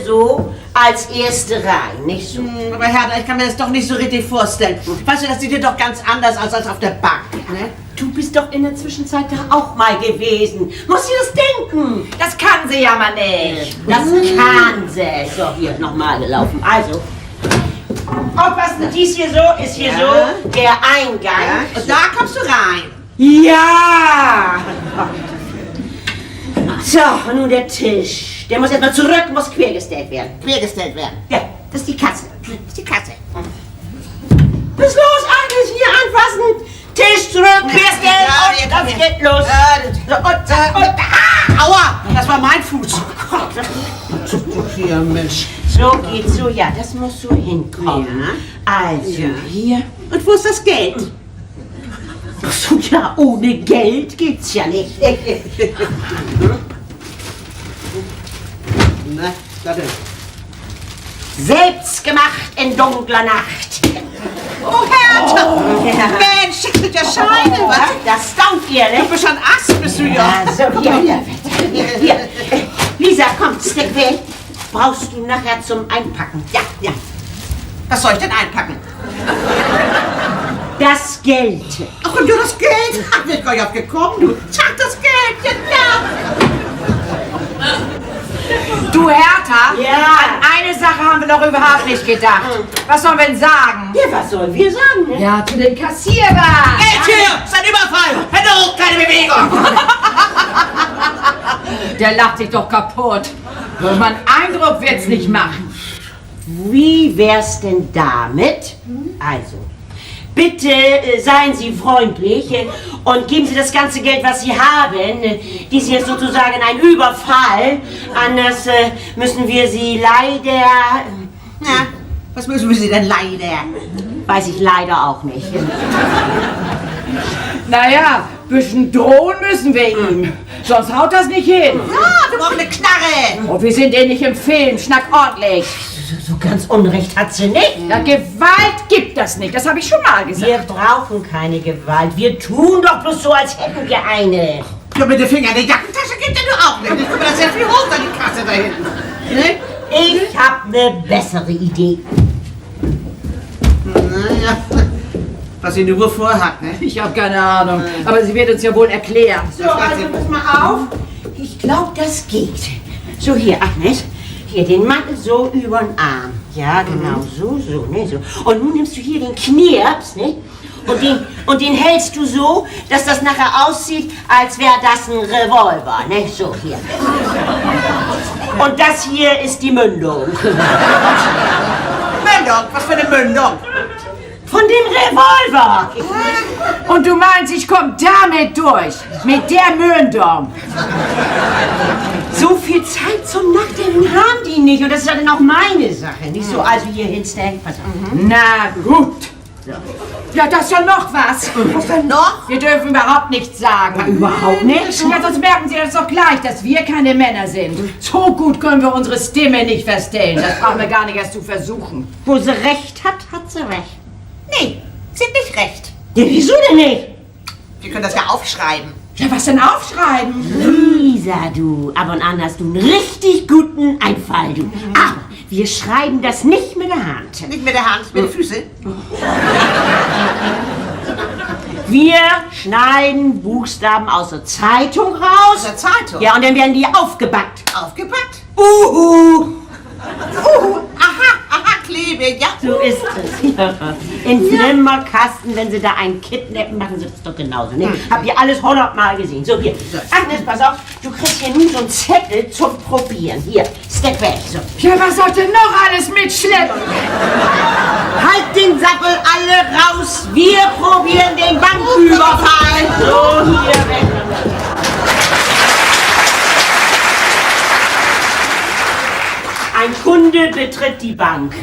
so als Erste rein, nicht so? Aber Hertha, ich kann mir das doch nicht so richtig vorstellen. Weißt du, das sieht hier doch ganz anders aus als auf der Bank. Ne? Du bist doch in der Zwischenzeit da auch mal gewesen. Muss sie das denken? Das kann sie ja mal nicht. Das kann sie. So, hier, nochmal laufen. Also, aufpassen, dies hier so ist hier Ja. so der Eingang. Ja? Und da kommst du rein. Ja! So, und nun der Tisch. Der muss erstmal zurück, muss quergestellt werden. Quergestellt werden. Ja, das ist die Katze. Das ist die Katze. Was ist los, Agnes? Hier anfassen. Tisch zurück, querstellen Ja, und komm das her. geht los. So, und aua, das war mein Fuß. Oh Gott. Hier, Mensch. So geht's so, ja, das muss so hinkommen. Also, hier. Und wo ist das Geld? Ach so, ja, ohne Geld geht's ja nicht. Na, warte. Selbstgemacht in dunkler Nacht. Oh, Hertha! Mensch, das sind ja Scheine, was? Das taugt ihr, Du ne? bist schon Ast, bist du ja. Also, hier. Lisa, komm, steck weg. Brauchst du nachher zum Einpacken. Ja. Was soll ich denn einpacken? Das Geld. Ach, und du das Geld? Ach, bin ich gar nicht aufgekommen, du. Zack, das Geld, ja. Du Hertha, Ja. an eine Sache haben wir doch überhaupt nicht gedacht. Was sollen wir denn sagen? Ja, was sollen wir sagen, ne? Ja, zu den Kassierer. Geld hier, ist ein Überfall. Hände hoch, keine Bewegung. Der lacht sich doch kaputt. So einen Eindruck wird's nicht machen. Wie wär's denn damit? Also, bitte seien Sie freundlich und geben Sie das ganze Geld, was Sie haben. Dies hier ist sozusagen ein Überfall. Anders müssen wir Sie leider... Na, was müssen wir sie denn leider? Weiß ich leider auch nicht. Naja, bisschen drohen müssen wir ihm. Sonst haut das nicht hin. Ja, wir brauchen eine Knarre. Und wir sind eh nicht im Film, schnack ordentlich. So ganz Unrecht hat sie nicht. Ja, Gewalt gibt das nicht, das habe ich schon mal gesagt. Wir brauchen keine Gewalt. Wir tun doch bloß so, als hätten wir eine. Ja, mit den Fingern in die Jackentasche geht ja nur auch nicht. Ich guck mal, das ist ja viel hoch, da die Kasse da hinten. Ne? Ich habe eine bessere Idee. Naja, was sie nur vorhat, ne? Ich habe keine Ahnung, aber sie wird uns ja wohl erklären. So, also pass mal auf. Ich glaube, das geht. So, hier, Agnes. Hier, den Mantel so über den Arm. Ja, genau, so, ne, so. Und nun nimmst du hier den Knirps, ne? Und den hältst du so, dass das nachher aussieht, als wäre das ein Revolver, ne? So, hier. Und das hier ist die Mündung. Mündung? Was für eine Mündung? Von dem Revolver. Und du meinst, ich komm damit durch? Mit der Mündung? So viel Zeit zum Nachdenken haben die nicht. Und das ist ja dann auch meine Sache. Nicht so, also hier hinstellen. Pass auf. Na gut. Ja, das ist ja noch was. Was denn noch? Wir dürfen überhaupt nichts sagen. Überhaupt nicht? Ja, sonst merken Sie das doch gleich, dass wir keine Männer sind. So gut können wir unsere Stimme nicht verstellen. Das brauchen wir gar nicht erst zu versuchen. Wo sie recht hat, hat sie recht. Nee, Sie hat nicht recht. Ja, wieso denn nicht? Wir können das ja aufschreiben. Ja, was denn aufschreiben? Lisa, du, ab und an hast du einen richtig guten Einfall, du. Aber wir schreiben das nicht mit der Hand. Nicht mit der Hand, mit den Füßen. Wir schneiden Buchstaben aus der Zeitung raus. Aus der Zeitung? Ja, und dann werden die aufgebackt. Aufgepackt. Aha, Klebe, ja. So ist es. Ja. In Flimmerkasten, wenn sie da einen kidnappen, machen sie das doch genauso. Ne? Habt ihr alles 100-mal gesehen. So, hier. Agnes, pass auf, du kriegst hier nun so einen Zettel zum Probieren. Hier, step back. So. Ja, was sollte noch alles mitschleppen? Halt den Sattel alle raus. Wir probieren den Banküberfall. So, hier weg. Ein Kunde betritt die Bank.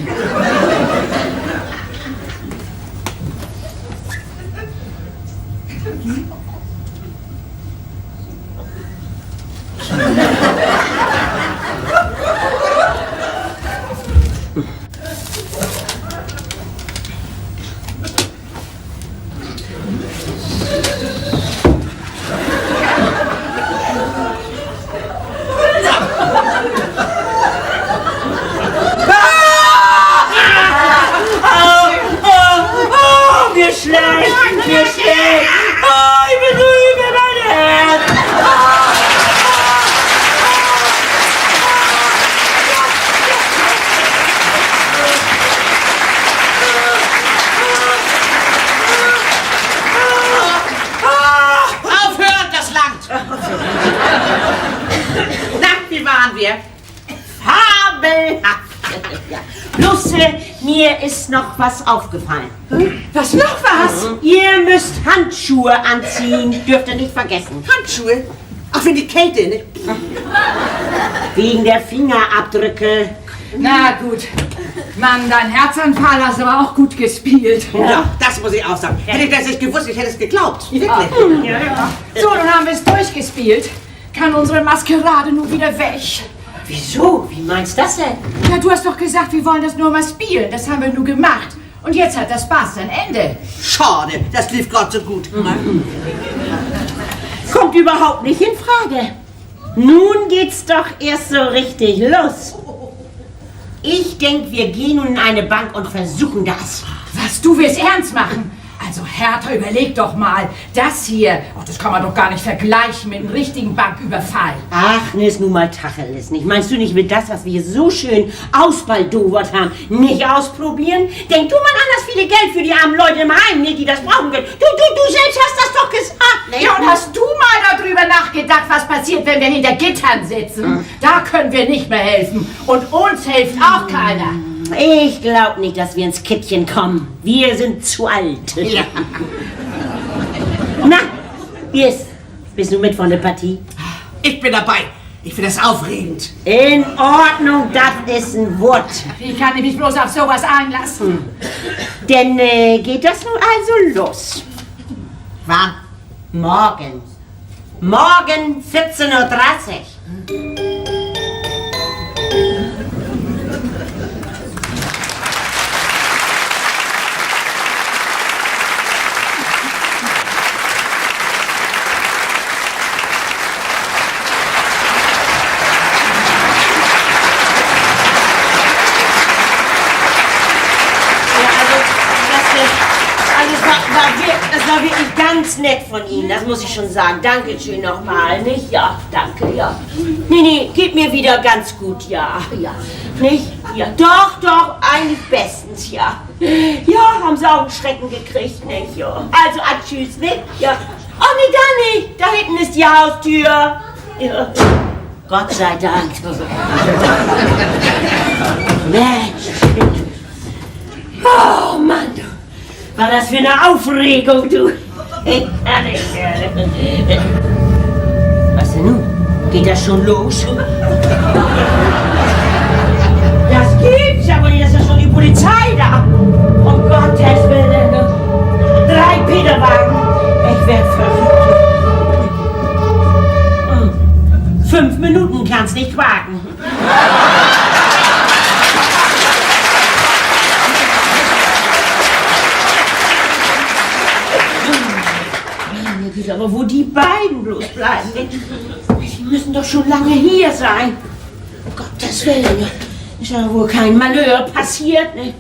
Mir schlecht. Oh, ich bin so übel, mein Herz. Aufhören, das langt. Na, wie waren wir? Fabelhaft. Ja. Bloß, mir ist noch was aufgefallen. Was noch was? Ihr müsst Handschuhe anziehen, dürft ihr nicht vergessen. Handschuhe? Ach, für die Kälte, ne? Wegen der Fingerabdrücke. Na gut. Mann, dein Herzanfall hast aber auch gut gespielt. Ja, das muss ich auch sagen. Hätte ich das nicht gewusst, ich hätte es geglaubt. Wirklich. So, nun haben wir es durchgespielt. Kann unsere Maskerade nun wieder weg? Wieso? Wie meinst du das denn? Ja, du hast doch gesagt, wir wollen das nur mal spielen. Das haben wir nur gemacht. Und jetzt hat das Spaß ein Ende. Schade, das lief gerade so gut. Kommt überhaupt nicht in Frage. Nun geht's doch erst so richtig los. Ich denke, wir gehen nun in eine Bank und versuchen das. Was, du willst ernst machen? Also Hertha, überleg doch mal. Das hier, das kann man doch gar nicht vergleichen mit einem richtigen Banküberfall. Ach, ne, ist nun mal Tacheles, nicht? Meinst du nicht, will das, was wir hier so schön ausbaldowert haben, nicht ausprobieren? Denk du mal an das viele Geld für die armen Leute im Heim, ne, die das brauchen können. Du selbst hast das doch gesagt, ne? Ja, und hast du mal darüber nachgedacht, was passiert, wenn wir hinter Gittern sitzen? Da können wir nicht mehr helfen. Und uns hilft auch keiner. Ich glaub nicht, dass wir ins Kittchen kommen. Wir sind zu alt. Ja. Na, wie ist? Bist du mit von der Partie? Ich bin dabei. Ich finde das aufregend. In Ordnung, das ist ein Wort. Wie kann ich mich bloß auf sowas einlassen? Denn geht das nun also los? Wann? Morgen. Morgen 14:30 Uhr. Das war wirklich ganz nett von Ihnen, das muss ich schon sagen. Dankeschön nochmal, nicht? Ja, danke, ja. Nee, geht mir wieder ganz gut, ja. Nicht? Ja, doch, eigentlich bestens, ja. Ja, haben Sie auch einen Schrecken gekriegt, nicht? Ja. Also, tschüss, nicht? Ja. Oh, nee, gar nicht. Da hinten ist die Haustür. Ja. Gott sei Dank. Mensch. Oh, Mann, du. War das für eine Aufregung, du? Was denn nun? Geht das schon los? Das gibt's ja wohl nicht, das ist ja schon die Polizei da. Um Gottes Willen. 3 Peterwagen. Ich werd verrückt. 5 Minuten kann's nicht wagen. Aber wo die beiden bloß bleiben, die müssen doch schon lange hier sein. Um Gottes Willen, ist ja wohl kein Malheur passiert, ne?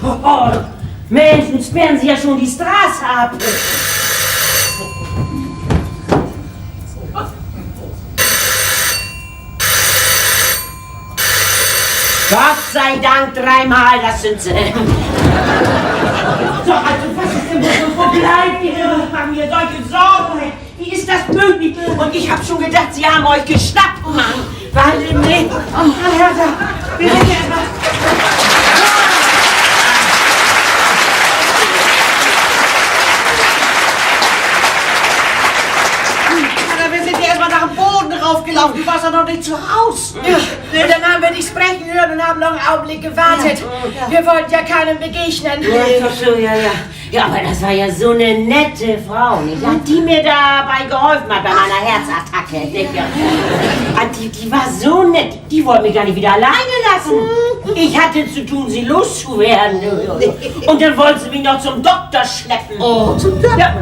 Oh, Mensch, nun sperren Sie ja schon die Straße ab. Gott sei Dank 3-mal, das sind sie. So, also was ist denn wohl, wo bleibt ihr? Machen mir solche Sorgen. Wie ist das möglich? Und ich hab schon gedacht, Sie haben euch geschnappt, Mann. Weil, nee. Oh, Herr, wir sind ja immer... Raufgelaufen, du warst ja noch nicht zu Hause. Ja, und dann haben wir dich sprechen hören und haben noch einen Augenblick gewartet. Wir wollten ja keinem begegnen. Ja, so, ja. Ja, aber das war ja so eine nette Frau, nicht? Ja, die mir dabei geholfen hat bei meiner Herzattacke. Die war so nett, die wollte mich gar nicht wieder alleine lassen. Ich hatte zu tun, sie loszuwerden. Und dann wollte sie mich noch zum Doktor schleppen. Oh, zum Doktor? Ja.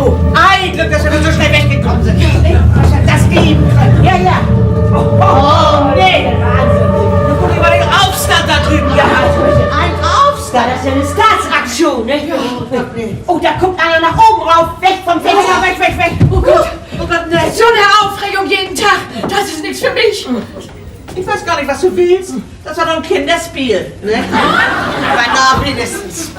Oh, ein Glück, dass wir so schnell weggekommen sind. Was hat das geben können? Ja. Oh, nee, Wahnsinn. Guck dir mal den Aufstand da drüben. Ja, ein Aufstand. das ist ja eine Staatsaktion, ne? Oh, da guckt einer nach oben rauf, weg vom Fenster. Ja, weg. Oh Gott, nein. So eine Aufregung jeden Tag, das ist nichts für mich. Ich weiß gar nicht, was du willst. Das war doch ein Kinderspiel, ne? Aber na, mindestens.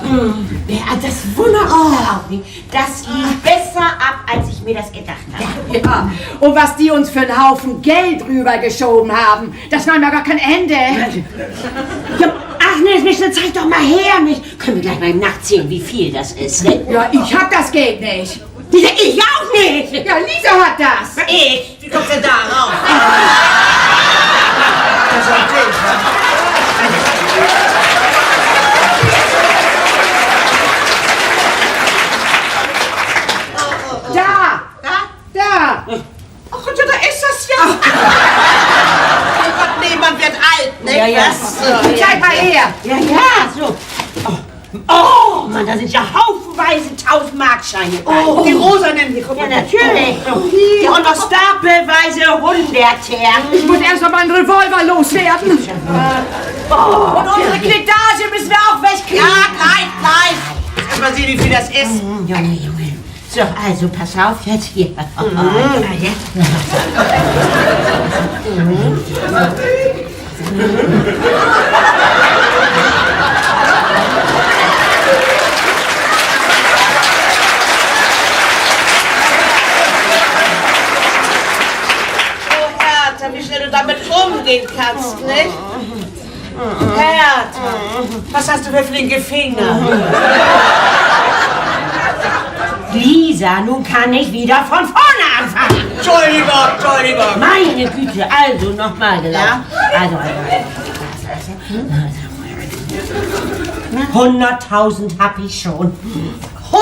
Ja, das wundert mich auch nicht. Das lief besser ab, als ich mir das gedacht habe. Ja, und was die uns für einen Haufen Geld rübergeschoben haben, das nahm ja gar kein Ende. Ja, ach nee, dann zeig doch mal her, nicht? Können wir gleich mal nachzählen, wie viel das ist, ne? Ja, ich hab das Geld nicht. Ich auch nicht! Ja, Lisa hat das. Ich? Wie kommst du denn da rauf? Das ist Da. Ach, und da ist das ja. Oh Gott, nee, man wird alt, ne? Ja. Zeig mal her. Ja, so. Oh, Mann, da sind ja haufenweise 1000-Markscheine bei. Oh, die rosanen hier, guck Ja, mal. natürlich. Ja, und noch stapelweise 100er. Ich muss erst mal meinen Revolver loswerden. Und unsere Knedage müssen wir auch wegkriegen. Ja, gleich. Jetzt mal sehen, wie viel das ist. Junge. So, also pass auf jetzt hier. Oh, Hertha, wie schnell du damit umgehen kannst, nicht? Hertha, was hast du für flinke Finger? Lisa, nun kann ich wieder von vorne anfangen. Entschuldigung. Meine Güte, also nochmal gelaufen. Also. 100.000 hab ich schon. 100.000?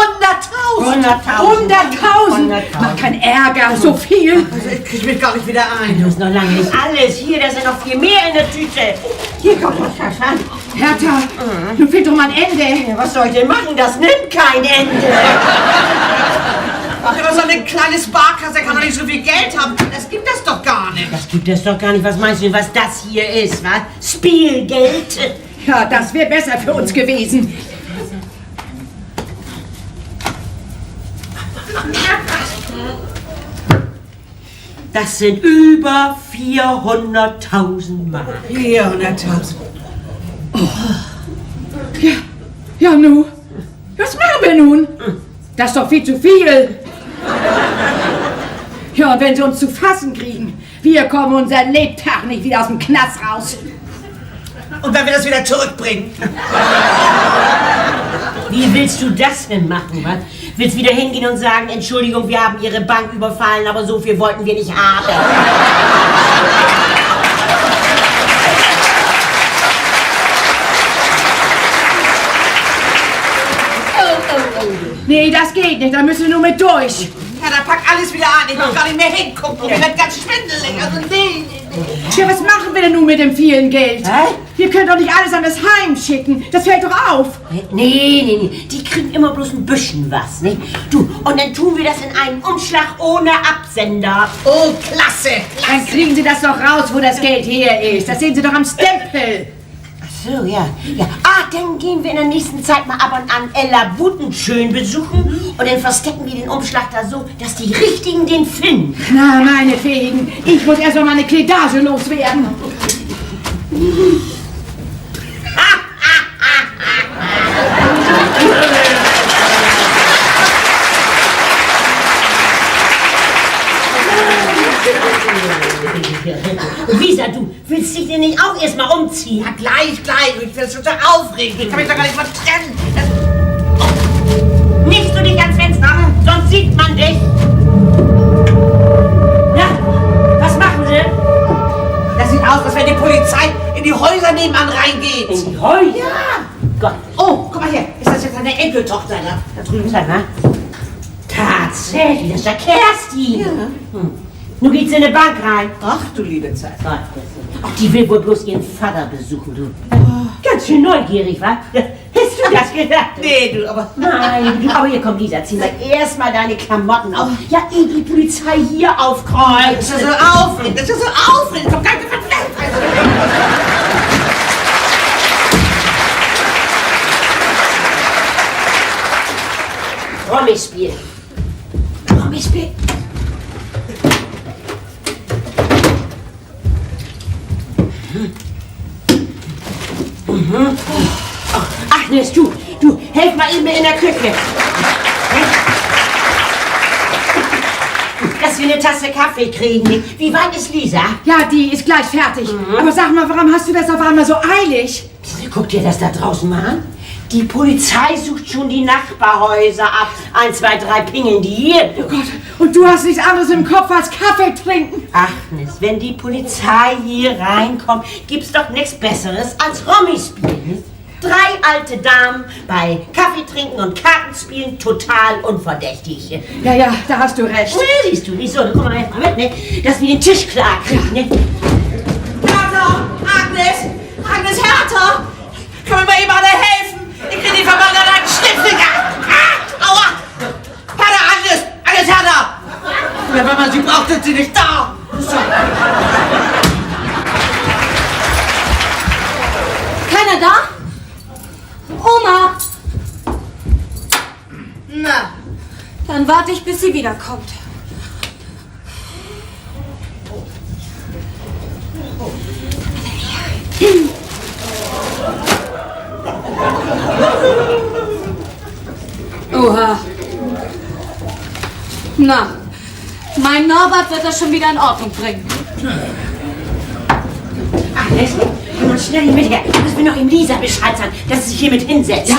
100.000! Mach keinen Ärger, so viel. Also, ich krieg mich gar nicht wieder ein. Das ist noch lange nicht alles. Hier, da sind noch viel mehr in der Tüte. Hier kommt noch was an. Hertha, nun fehlt doch mal ein Ende. Ja, was soll ich denn machen? Das nimmt kein Ende. Ach, aber so ein kleines Barkasse kann doch nicht so viel Geld haben. Das gibt es doch gar nicht. Das gibt es doch gar nicht. Was meinst du, was das hier ist, was? Spielgeld? Ja, das wäre besser für uns gewesen. Das sind über 400.000 Mark. 400.000. Ja, nu. Was machen wir nun? Das ist doch viel zu viel. Ja, und wenn sie uns zu fassen kriegen, wir kommen unser Lebtag nicht wieder aus dem Knast raus. Und wenn wir das wieder zurückbringen? Wie willst du das denn machen, was? Willst wieder hingehen und sagen, Entschuldigung, wir haben Ihre Bank überfallen, aber so viel wollten wir nicht haben? Nee, das geht nicht, da müssen wir nur mit durch. Ja, dann pack alles wieder an. Ich will gar nicht mehr hingucken. Mir wird ganz schwindelig. Also nee. Ja, was machen wir denn nun mit dem vielen Geld? Hä? Wir können doch nicht alles an das Heim schicken. Das fällt doch auf. Nee. Die kriegen immer bloß ein bisschen was, ne? Du, und dann tun wir das in einen Umschlag ohne Absender. Oh, klasse. Dann kriegen Sie das doch raus, wo das Geld her ist. Das sehen Sie doch am Stempel. Ach so, ja. Dann gehen wir in der nächsten Zeit mal ab und an Ella Butenschön besuchen und dann verstecken wir den Umschlag da so, dass die Richtigen den finden. Na, meinetwegen. Ich muss erst mal meine Kledage loswerden. Lisa, du willst dich denn nicht auch erstmal umziehen? Ja, gleich. Ich bin schon so aufregend. Ich kann mich doch gar nicht mehr trennen. Nimmst du dich ans Fenster, sonst sieht man dich. Ja, was machen Sie? Das sieht aus, als wenn die Polizei in die Häuser nebenan reingeht. In die Häuser? Ja. Gott. Oh, guck mal hier. Ist das jetzt eine Enkeltochter? Ne? Da drüben ist er, ne? Tatsächlich, das ist der Kerstin. Ja. Nun geht's in eine Bank rein. Ach, du liebe Zeit. Ach, die will wohl bloß ihren Vater besuchen, du. Ganz schön neugierig, wa? Hast du das gedacht? Nee, du, aber... Nein, du, aber hier komm, Lisa, zieh mal erstmal deine Klamotten auf. Ja, ehe die Polizei hier aufkreuzt. Das ist ja so aufregend. Ich komm gar nicht von weg. Promi spielen. Agnes, du, helf mal eben in der Küche. Dass wir eine Tasse Kaffee kriegen. Wie weit ist Lisa? Ja, die ist gleich fertig. Aber sag mal, warum hast du das auf einmal so eilig? Guck dir das da draußen mal an. Die Polizei sucht schon die Nachbarhäuser ab. 1, 2, 3 pingeln die hier. Oh Gott, und du hast nichts anderes im Kopf als Kaffee trinken. Agnes, wenn die Polizei hier reinkommt, gibt's doch nichts Besseres als Romy spielen. 3 alte Damen bei Kaffee trinken und Kartenspielen total unverdächtig. Ja, da hast du recht. Siehst du, wieso? Guck mal jetzt mal mit, ne? Dass wir den Tisch klar kriegen, ne? Hertha! Agnes, Hertha! Kann mir mal eben alle helfen? Ich krieg die verwanderten Schnipsfinger! Aua! Agnes, Hertha! Wenn man sie braucht, sind sie nicht da! So. Keiner da? Oma! Na, dann warte ich, bis sie wiederkommt. Oha. Na, mein Norbert wird das schon wieder in Ordnung bringen. Agnes, komm mal schnell hier mit her. Müssen wir noch ihm Lisa Bescheid sagen, dass sie sich hier mit hinsetzt. Ja.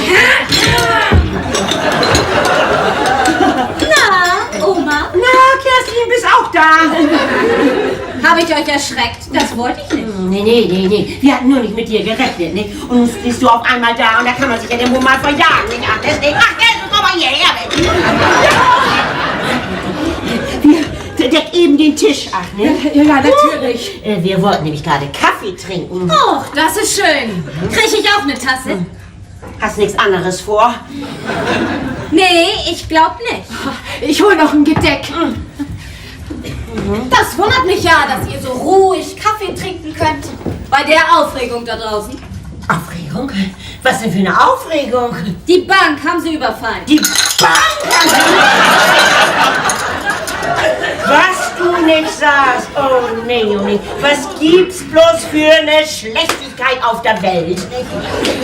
Na, Oma? Na, Kerstin, bist auch da. Habe ich euch erschreckt? Das wollte ich nicht. Nee. Wir hatten nur nicht mit dir gerechnet, ne? Und nun stehst du auf einmal da und da kann man sich ja den Moment verjagen, nicht, Agnes? Ne? Agnes, komm mal hierher, Wir deck eben den Tisch, Agnes. Ja, natürlich. Wir wollten nämlich gerade Kaffee trinken. Oh, das ist schön. Kriege ich auch eine Tasse? Hast nichts anderes vor? Nee, ich glaub nicht. Ich hol noch ein Gedeck. Das wundert mich ja, dass ihr so ruhig Kaffee trinken könnt. Bei der Aufregung da draußen. Aufregung? Was denn für eine Aufregung? Die Bank haben sie überfallen. Die Bank! Was du nicht sagst. Oh nee, oh nee. Was gibt's bloß für eine Schlechtigkeit auf der Welt?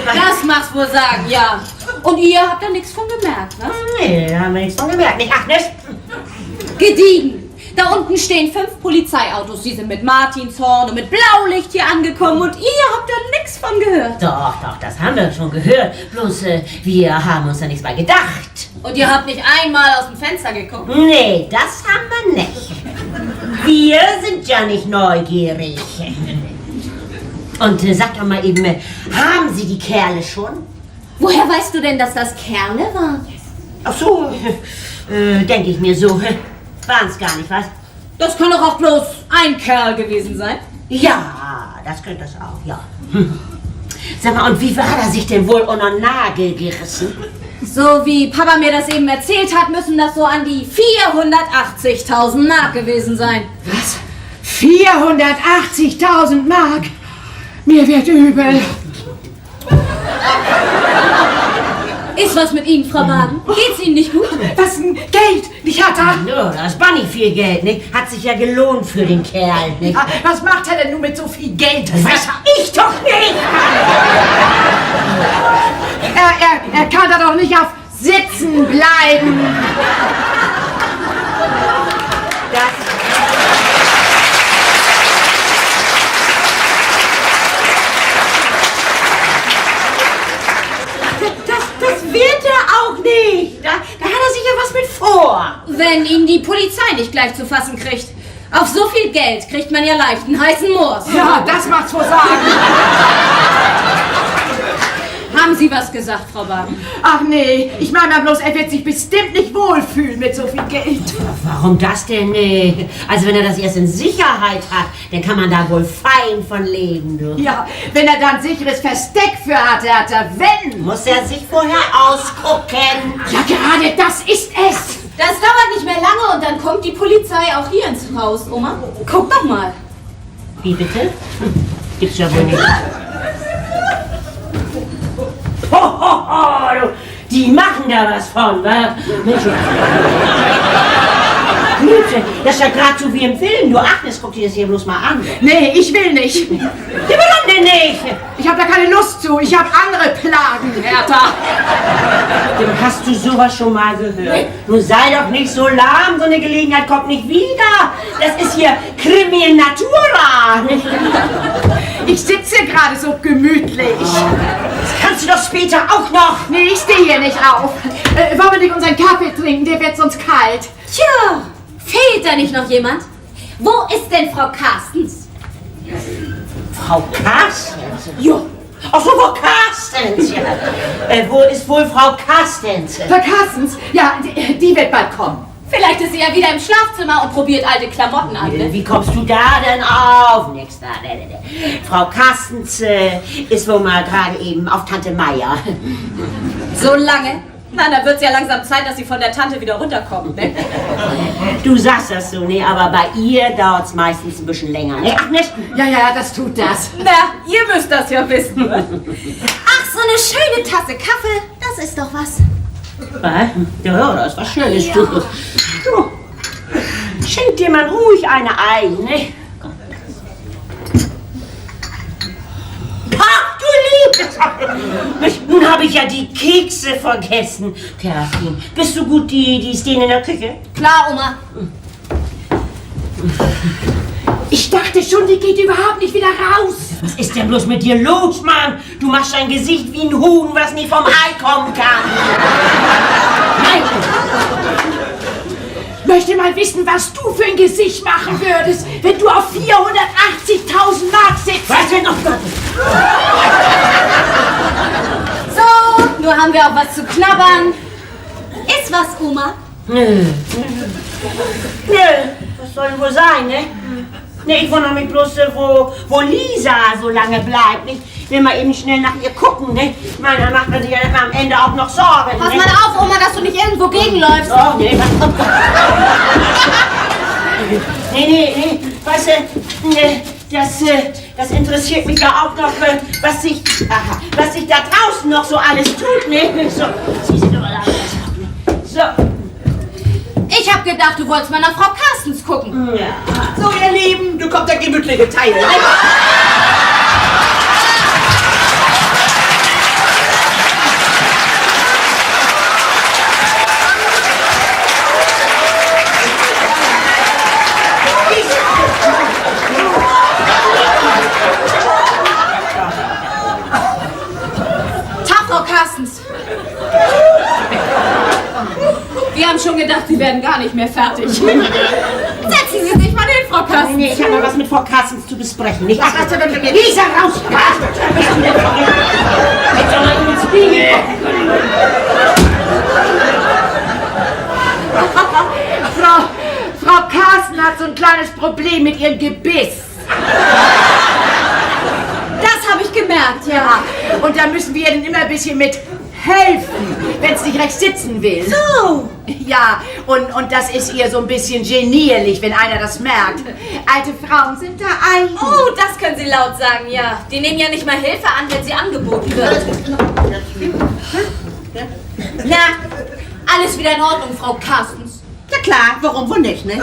Das mag's wohl sagen, ja. Und ihr habt da nichts von gemerkt, was? Nee, da haben wir nichts von gemerkt. Nicht, Agnes? Gediegen. Da unten stehen 5 Polizeiautos. Die sind mit Martinshorn und mit Blaulicht hier angekommen und ihr habt da nichts von gehört. Doch, das haben wir schon gehört. Bloß, wir haben uns da nichts bei gedacht. Und ihr habt nicht einmal aus dem Fenster geguckt. Nee, das haben wir nicht. Wir sind ja nicht neugierig. Und sag doch mal eben, haben Sie die Kerle schon? Woher weißt du denn, dass das Kerle waren? Ach so, denke ich mir so. Waren's gar nicht, was? Das kann doch auch bloß ein Kerl gewesen sein. Ja, das könnte es auch, ja. Sag mal, und wie war er sich denn wohl unter den Nagel gerissen? So wie Papa mir das eben erzählt hat, müssen das so an die 480.000 Mark gewesen sein. Was? 480.000 Mark? Mir wird übel. Ist was mit Ihnen, Frau Baden? Geht's Ihnen nicht gut? Was ein Geld, nicht hat er? Ja, das war nicht viel Geld, nicht? Hat sich ja gelohnt für den Kerl, nicht? Was macht er denn nun mit so viel Geld? Das weiß ich doch nicht! Er kann da doch nicht auf Sitzen bleiben. Das wird er auch nicht! Da hat er sicher was mit vor! Wenn ihn die Polizei nicht gleich zu fassen kriegt. Auf so viel Geld kriegt man ja leicht einen heißen Moors. Ja, das macht's wohl sagen. Haben Sie was gesagt, Frau Baden? Ach nee, ich meine mal bloß, er wird sich bestimmt nicht wohlfühlen mit so viel Geld. Warum das denn? Nee. Also wenn er das erst in Sicherheit hat, dann kann man da wohl fein von leben, du. Ja, wenn er dann sicheres Versteck für hat, wenn. Muss er sich vorher ausgucken. Ja, gerade das ist es. Das dauert nicht mehr lange und dann kommt die Polizei auch hier ins Haus, Oma. Guck doch mal. Wie bitte? Gibt's ja wohl nicht. Ho, ho, ho, du. Die machen da was von, wa? Mensch. Das ist ja gerade so wie im Film. Du, Agnes, guck dir das hier bloß mal an. Nee, ich will nicht. Ja, warum denn nicht? Ich habe da keine Lust zu. Ich habe andere Plagen, Hertha. Hast du sowas schon mal gehört? Nun sei doch nicht so lahm, so eine Gelegenheit kommt nicht wieder. Das ist hier Krimi in Natura. Ich sitze gerade so gemütlich. Das kannst du doch später auch noch. Nee, ich stehe hier nicht auf. Wollen wir nicht unseren Kaffee trinken? Der wird sonst kalt. Tja, fehlt da nicht noch jemand? Wo ist denn Frau Carstens? Frau Carstens? Jo. Ach so, Frau Carstens. Ja. Wo ist wohl Frau Carstens? Frau Carstens? Ja, die wird bald kommen. Vielleicht ist sie ja wieder im Schlafzimmer und probiert alte Klamotten an, ne? Wie kommst du da denn auf? Nix da. Nee. Frau Carstens ist wohl mal gerade eben auf Tante Meier. So lange? Na, da wird's ja langsam Zeit, dass sie von der Tante wieder runterkommt, ne? Du sagst das so, ne? Aber bei ihr dauert's meistens ein bisschen länger, ne? Ach, nicht? Ja, das tut das. Na, ihr müsst das ja wissen. Ach, so eine schöne Tasse Kaffee, das ist doch was. Was? Ja, das ist was Schönes, du. Du, schenk dir mal ruhig eine ein, ne? Ach, du liebes! Nun habe ich ja die Kekse vergessen. Kerstin, bist du gut, die stehen in der Küche? Klar, Oma. Ich dachte schon, die geht überhaupt nicht wieder raus. Was ist denn bloß mit dir los, Mann? Du machst ein Gesicht wie ein Huhn, was nicht vom Ei kommen kann. Nein! Möchte mal wissen, was du für ein Gesicht machen würdest, wenn du auf 480.000 Mark sitzt. Was denn? Oh Gott! So, nur haben wir auch was zu knabbern. Ist was, Oma? Nö. Was soll denn wohl sein, ne? Nee, ich wundere mich bloß, wo Lisa so lange bleibt. Nicht? Will mal eben schnell nach ihr gucken, ne? Ich meine, da macht man sich ja am Ende auch noch Sorgen. Pass ne? mal auf, Oma, dass du nicht irgendwo gegenläufst. Oh, nee, nee, weißt du, das interessiert mich ja auch noch, was sich da draußen noch so alles tut, ne? So, Sie sind doch alle anders. So. Ich hab gedacht, du wolltest mal nach Frau Carstens gucken. Ja. So, ihr Lieben, du kommt der gemütliche Teil. Tag, Frau Carstens. Wir haben schon gedacht, Sie werden gar nicht mehr fertig. Setzen Sie sich mal hin, Frau Carstens. Nee, ich habe noch was mit Frau Carstens zu besprechen. Nicht? Ach, Lisa, raus! Jetzt soll man ins Spiegel. Frau Carsten hat so ein kleines Problem mit ihrem Gebiss. Das habe ich gemerkt, ja. Und da müssen wir ihr immer ein bisschen mit helfen, wenn es nicht recht sitzen will. So. Ja, und das ist ihr so ein bisschen genierlich, wenn einer das merkt. Alte Frauen sind da eigen. Oh, das können Sie laut sagen, ja. Die nehmen ja nicht mal Hilfe an, wenn sie angeboten wird. Na, alles wieder in Ordnung, Frau Carstens. Ja klar, warum wohl nicht, ne?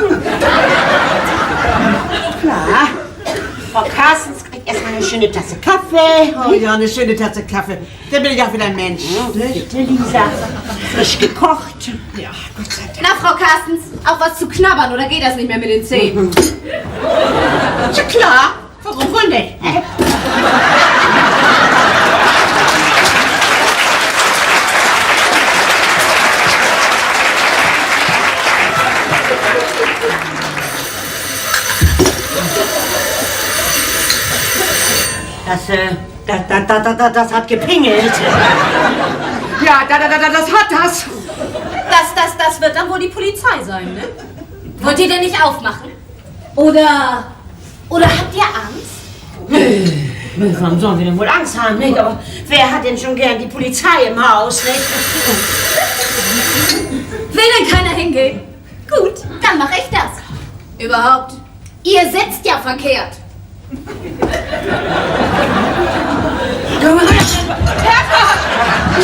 Klar. Frau Carstens kriegt erstmal eine schöne Tasse Kaffee. Oh ja, eine schöne Tasse Kaffee. Dann bin ich auch wieder ein Mensch. Bitte, Lisa. Frisch gekocht. Ja, Gott sei Dank. Na, Frau Carstens, auch was zu knabbern, oder geht das nicht mehr mit den Zähnen? Ja klar, warum wohl nicht? Das hat gepingelt. Ja, das hat das. Das wird dann wohl die Polizei sein, ne? Wollt ihr denn nicht aufmachen? Oder habt ihr Angst? Warum sollen wir denn wohl Angst haben, nicht? Aber wer hat denn schon gern die Polizei im Haus, nicht? Will denn keiner hingehen? Gut, dann mache ich das. Überhaupt, ihr sitzt ja verkehrt. Ich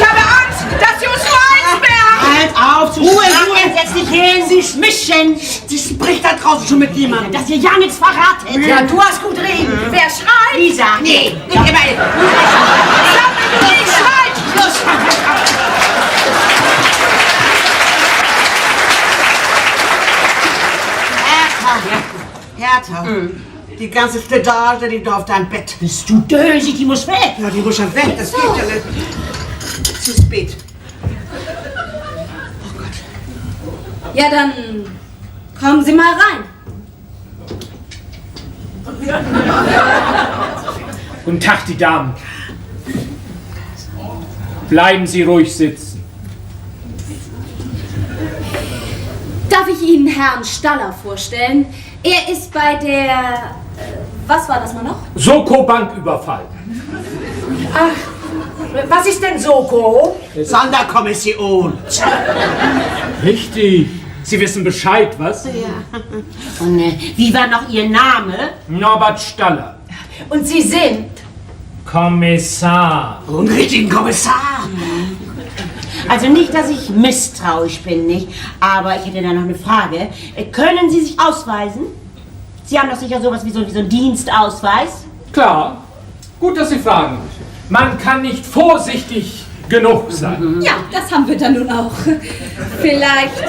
habe Angst, dass sie uns vereinsperren. Halt auf, Ruhe, setz dich hin, Sie schmischen. Sie spricht da draußen schon mit jemandem. Dass ihr ja nichts verratet. Ja, du hast gut reden. Wer schreit? Lisa, Nee, nicht immer hin. Sag mir, wer schreit? Los! Hertha, die ganze Fledage liegt auf deinem Bett. bist du dösig, die muss weg. Ja, die muss schon weg, das geht ja nicht. Es ist spät. Ja, dann kommen Sie mal rein. Guten Tag, die Damen. Bleiben Sie ruhig sitzen. Darf ich Ihnen Herrn Staller vorstellen? Er ist bei der... was war das mal noch? Soko-Banküberfall. Was ist denn Soko? Sonderkommission. Richtig. Sie wissen Bescheid, was? Und wie war noch Ihr Name? Norbert Staller. Und Sie sind? Kommissar. Einen richtigen Kommissar. Also nicht, dass ich misstrauisch bin, nicht? Aber ich hätte da noch eine Frage. Können Sie sich ausweisen? Sie haben doch sicher sowas wie so einen Dienstausweis. Klar. Gut, dass Sie fragen. Man kann nicht vorsichtig genug sein. Ja, das haben wir dann nun auch. Vielleicht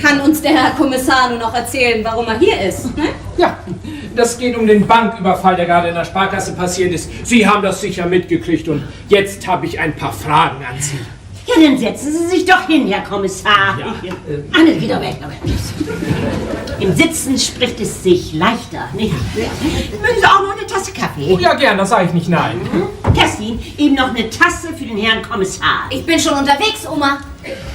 kann uns der Herr Kommissar nun noch erzählen, warum er hier ist. Ne? Ja, das geht um den Banküberfall, der gerade in der Sparkasse passiert ist. Sie haben das sicher mitgekriegt und jetzt habe ich ein paar Fragen an Sie. Ja, dann setzen Sie sich doch hin, Herr Kommissar. Ja. Anne, geh doch weg. Im Sitzen spricht es sich leichter, nicht? Mögen Sie auch noch eine Tasse Oh Kaffee? ja, gern, da sage ich nicht nein. Kerstin, eben noch eine Tasse für den Herrn Kommissar. Ich bin schon unterwegs, Oma.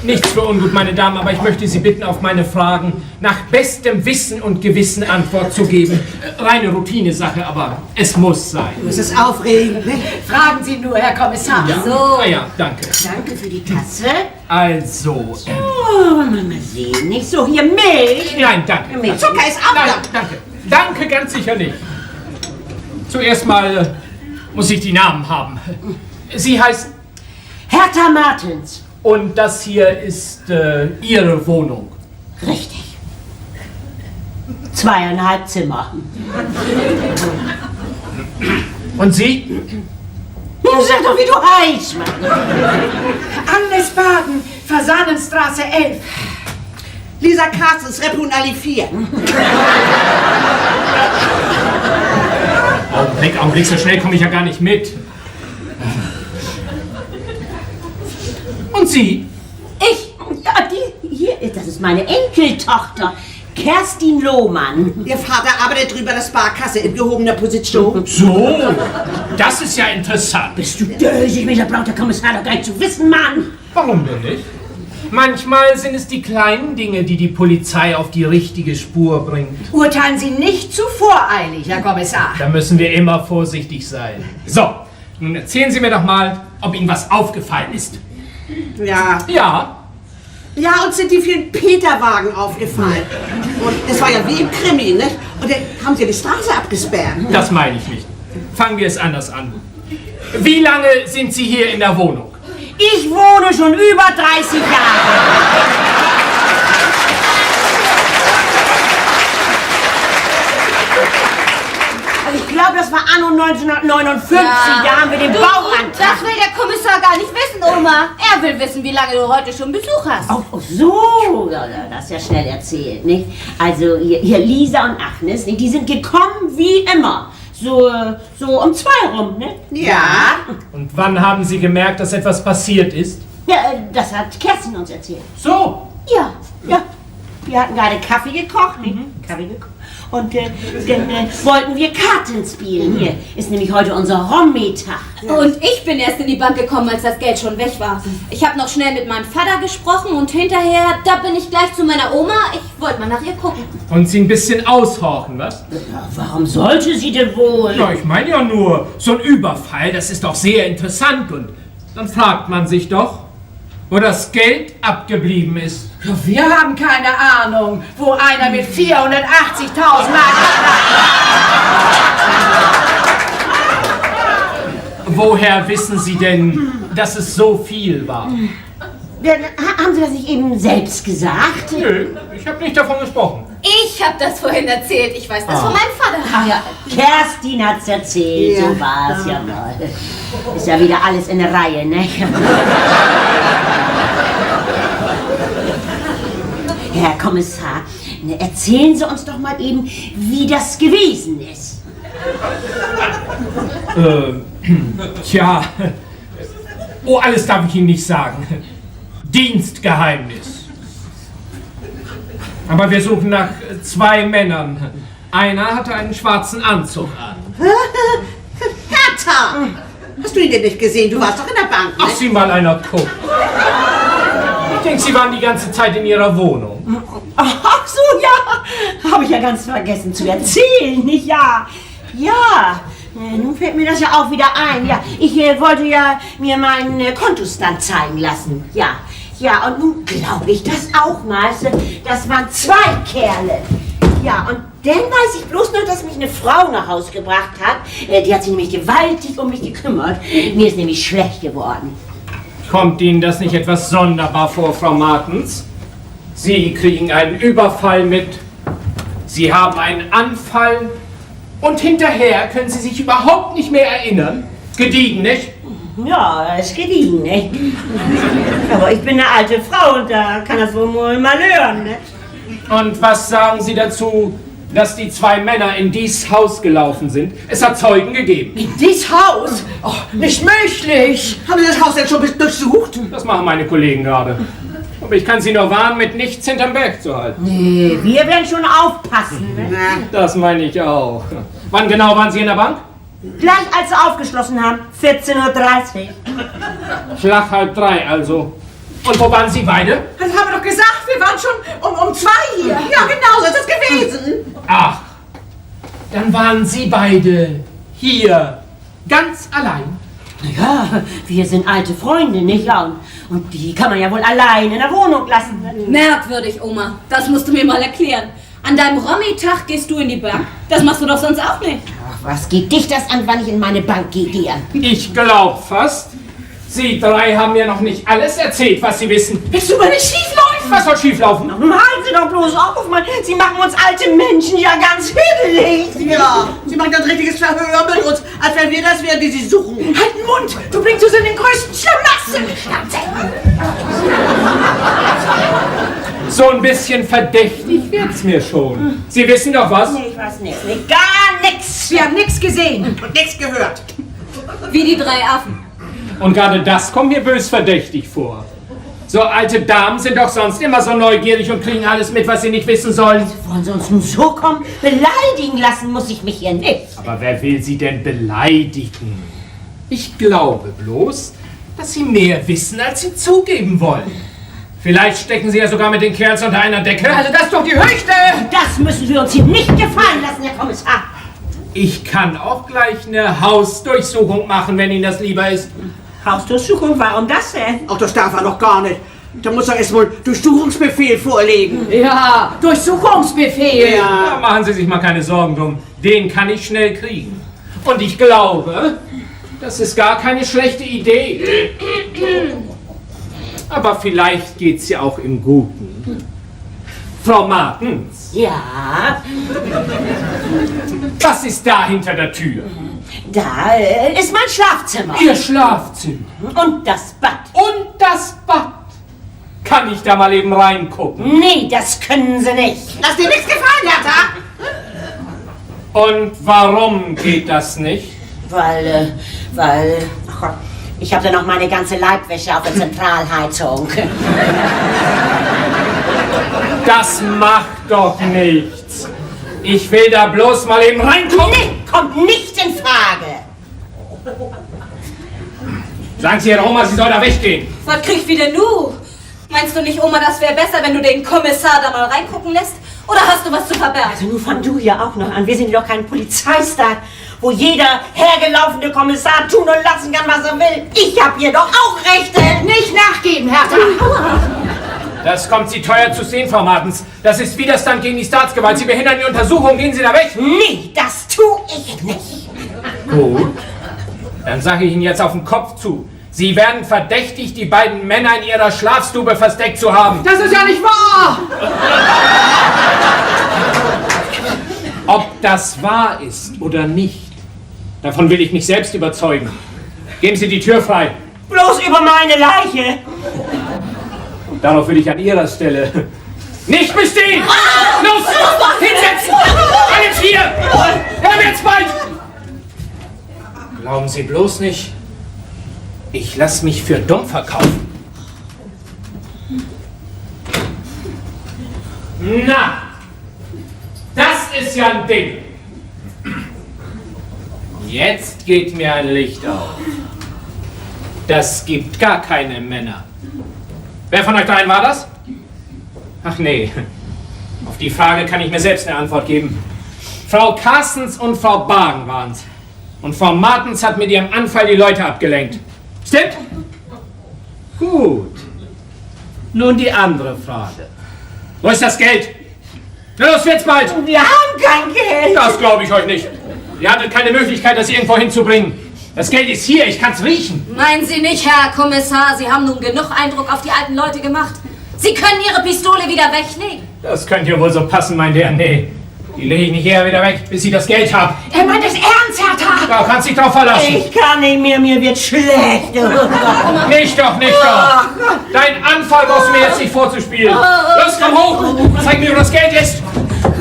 Nichts für ungut, meine Damen, aber ich möchte Sie bitten, auf meine Fragen nach bestem Wissen und Gewissen Antwort zu geben. Reine Routinesache, aber es muss sein. Das ist aufregend, ne? Fragen Sie nur, Herr Kommissar. So. Ah ja, danke. Danke für die Tasse. Also, Oh, mal sehen, nicht so, hier Milch. nein, danke. Milch. Zucker ist auch Nein, da. danke. Danke, ganz sicher nicht. Zuerst mal muss ich die Namen haben. Sie heißt, Hertha Martens. und das hier ist Ihre Wohnung. Richtig. 2,5 Zimmer. Und Sie? Ja, sag doch, wie du heißt, Mann. Agnes Baden, Fasanenstraße 11. Lisa Carstens, Repun Ali 4. Augenblick, so schnell komme ich ja gar nicht mit. Und Sie? Ich, ja, die hier, das ist meine Enkeltochter, Kerstin Lohmann. Ihr Vater arbeitet drüber der Sparkasse in gehobener Position. So, das ist ja interessant. Bist du dösig, mich braucht der Kommissar doch gar nicht zu wissen, Mann. Warum denn nicht? Manchmal sind es die kleinen Dinge, die die Polizei auf die richtige Spur bringt. Urteilen Sie nicht zu voreilig, Herr Kommissar. Da müssen wir immer vorsichtig sein. So, nun erzählen Sie mir doch mal, ob Ihnen was aufgefallen ist. Ja. Ja, Ja, uns sind die vielen Peterwagen aufgefallen. Und es war ja wie im Krimi, ne? Und dann haben sie die Straße abgesperrt. das meine ich nicht. Fangen wir es anders an. Wie lange sind Sie hier in der Wohnung? Ich wohne schon über 30 Jahre. Also ich glaube, das war anno 1959, da haben wir den Das Bauantrag. will der Kommissar gar nicht wissen, Oma. Er will wissen, wie lange du heute schon Besuch hast. Oh, so, ja, das ist ja schnell erzählt, nicht? Also hier Lisa und Agnes, nicht? Die sind gekommen wie immer. So um 2 rum, ne? Ja. Und wann haben Sie gemerkt, dass etwas passiert ist? Ja, das hat Kerstin uns erzählt. So, Ja. Wir hatten gerade Kaffee gekocht, nicht? Kaffee gekocht. Und dann wollten wir Karten spielen. Hier ist nämlich heute unser Rommi-Tag. Und ich bin erst in die Bank gekommen, als das Geld schon weg war. Ich habe noch schnell mit meinem Vater gesprochen und hinterher, da bin ich gleich zu meiner Oma. Ich wollte mal nach ihr gucken. und Sie ein bisschen aushorchen, was? Ja, warum sollte sie denn wohl? Ja, ich meine ja nur, so ein Überfall, das ist doch sehr interessant und dann fragt man sich doch, wo das Geld abgeblieben ist. Wir haben keine Ahnung, wo einer mit 480.000 Mark... Woher wissen Sie denn, dass es so viel war? Dann, haben Sie das nicht eben selbst gesagt? Nö, ich habe nicht davon gesprochen. Ich habe das vorhin erzählt. Ich weiß das von meinem Vater. Ach ja, Kerstin hat's erzählt, Ja. so war's, jawohl. Ist ja wieder alles in der Reihe, ne? Herr Kommissar, erzählen Sie uns doch mal eben, wie das gewesen ist. Tja. Oh, alles darf ich Ihnen nicht sagen. Dienstgeheimnis. Aber wir suchen nach 2 Männern. Einer hatte einen schwarzen Anzug an. Hertha! Hast du ihn denn nicht gesehen? Du warst doch in der Bank, ne? Ach, sieh mal einer guckt. Ich denke, Sie waren die ganze Zeit in Ihrer Wohnung. Ach so, ja, habe ich ja ganz vergessen zu erzählen, nicht? Ja, nun fällt mir das ja auch wieder ein. Ja, ich wollte ja mir meinen Kontostand zeigen lassen. Ja, und nun glaube ich das auch mal. Das waren 2 Kerle. Ja, und dann weiß ich bloß noch, dass mich eine Frau nach Hause gebracht hat. Die hat sich nämlich gewaltig um mich gekümmert. Mir ist nämlich schlecht geworden. Kommt Ihnen das nicht etwas sonderbar vor, Frau Martens? Sie kriegen einen Überfall mit, Sie haben einen Anfall und hinterher können Sie sich überhaupt nicht mehr erinnern. Gediegen, nicht? Ja, ist gediegen, ne? Aber ich bin eine alte Frau und da kann das wohl mal hören, ne? Und was sagen Sie dazu, dass die 2 Männer in dies Haus gelaufen sind? Es hat Zeugen gegeben. In dies Haus? Oh, nicht möglich! Haben Sie das Haus denn schon durchsucht? Das machen meine Kollegen gerade. Aber ich kann Sie nur warnen, mit nichts hinterm Berg zu halten. Nee, wir werden schon aufpassen, ne? Na, Das meine ich auch. Wann genau waren Sie in der Bank? Gleich als sie aufgeschlossen haben, 14:30 Uhr. Schlag 2:30 also. Und wo waren Sie beide? Das haben wir doch gesagt, wir waren schon um 2 hier. Ja, genau, so ist es gewesen. Ach, dann waren Sie beide hier, ganz allein. Ja, wir sind alte Freunde, nicht? Ja, und die kann man ja wohl allein in der Wohnung lassen. Merkwürdig, Oma. Das musst du mir mal erklären. An deinem Rommi-Tag gehst du in die Bank. Das machst du doch sonst auch nicht. Ach, was geht dich das an, wann ich in meine Bank gehe? Ich glaub fast, Sie 3 haben mir noch nicht alles erzählt, was Sie wissen. Willst du mal nicht schief laufen? Was soll schieflaufen? Nun halten Sie doch bloß auf, Mann. Sie machen uns alte Menschen ja ganz hibbelig. Ja, sie machen ein richtiges Verhör mit uns, als wenn wir das wären, die sie suchen. Halt den Mund, du bringst uns in den größten Schlamassel. So ein bisschen verdächtig wird's mir schon. Sie wissen doch was? Nee, ich weiß nichts, nicht gar nichts. Wir haben nichts gesehen und nichts gehört. Wie die 3 Affen. Und gerade das kommt mir bös verdächtig vor. So alte Damen sind doch sonst immer so neugierig und kriegen alles mit, was sie nicht wissen sollen. Wollen Sie uns nun so kommen? Beleidigen lassen muss ich mich hier nicht. Aber wer will Sie denn beleidigen? Ich glaube bloß, dass Sie mehr wissen, als Sie zugeben wollen. Vielleicht stecken Sie ja sogar mit den Kerls unter einer Decke. Also das ist doch die höchste. Das müssen wir uns hier nicht gefallen lassen, Herr Kommissar. Ich kann auch gleich eine Hausdurchsuchung machen, wenn Ihnen das lieber ist. Hausdurchsuchung, warum das denn? Ach, das darf er doch gar nicht. Da muss er erst mal Durchsuchungsbefehl vorlegen. Ja, Durchsuchungsbefehl. Ja, machen Sie sich mal keine Sorgen drum. Den kann ich schnell kriegen. Und ich glaube, das ist gar keine schlechte Idee. Aber vielleicht geht's ja auch im Guten. Frau Martens, Ja, was ist da hinter der Tür? da ist mein Schlafzimmer. Ihr Schlafzimmer. Und das Bad. Und das Bad. Kann ich da mal eben reingucken? Nee, das können Sie nicht. Lass dir nichts gefallen, Hertha. Und warum geht das nicht? Weil, ach Gott, ich habe da noch meine ganze Leibwäsche auf der Zentralheizung. Das macht doch nichts. Ich will da bloß mal eben reingucken. Nee, kommt nicht in Frage. Sagen Sie Ihrer Oma, sie soll da weggehen. Was kriegt wie denn du? Meinst du nicht, Oma, das wäre besser, wenn du den Kommissar da mal reingucken lässt? Oder hast du was zu verbergen? Also nun fang du hier auch noch an. Wir sind doch kein Polizeistaat, wo jeder hergelaufene Kommissar tun und lassen kann, was er will. Ich hab hier doch auch Rechte. Nicht nachgeben, Hertha. Das kommt Sie teuer zu sehen, Frau Martens. Das ist Widerstand gegen die Staatsgewalt. Sie behindern die Untersuchung. Gehen Sie da weg. Nee, das tu ich nicht. Gut. Dann sage ich Ihnen jetzt auf den Kopf zu. Sie werden verdächtigt, die beiden Männer in Ihrer Schlafstube versteckt zu haben. Das ist ja nicht wahr. Ob das wahr ist oder nicht, davon will ich mich selbst überzeugen. Geben Sie die Tür frei. Bloß über meine Leiche. Darauf will ich an Ihrer Stelle nicht bestehen! Los! Hinsetzen! Alle 4! Er wird's bald! Glauben Sie bloß nicht, ich lasse mich für dumm verkaufen. Na, das ist ja ein Ding. Jetzt geht mir ein Licht auf. Das gibt gar keine Männer. Wer von euch dreien war das? Ach nee, auf die Frage kann ich mir selbst eine Antwort geben. Frau Carstens und Frau Bargen waren's. Und Frau Martens hat mit ihrem Anfall die Leute abgelenkt. Stimmt? Gut. Nun die andere Frage. Wo ist das Geld? Na los, wird's bald! Wir haben kein Geld. Das glaube ich euch nicht. Ihr hattet keine Möglichkeit, das irgendwo hinzubringen. Das Geld ist hier, ich kann's riechen. Meinen Sie nicht, Herr Kommissar, Sie haben nun genug Eindruck auf die alten Leute gemacht. Sie können Ihre Pistole wieder weglegen. Das könnte ja wohl so passen, mein Herr. Nee, die lege ich nicht eher wieder weg, bis ich das Geld habe. Er meint es ernst, Hertha. Da kannst dich drauf verlassen. Ich kann nicht mehr, mir wird schlecht. Nicht doch, nicht doch. Dein Anfall brauchst du mir jetzt nicht vorzuspielen. Los, komm hoch. Zeig mir, wo das Geld ist.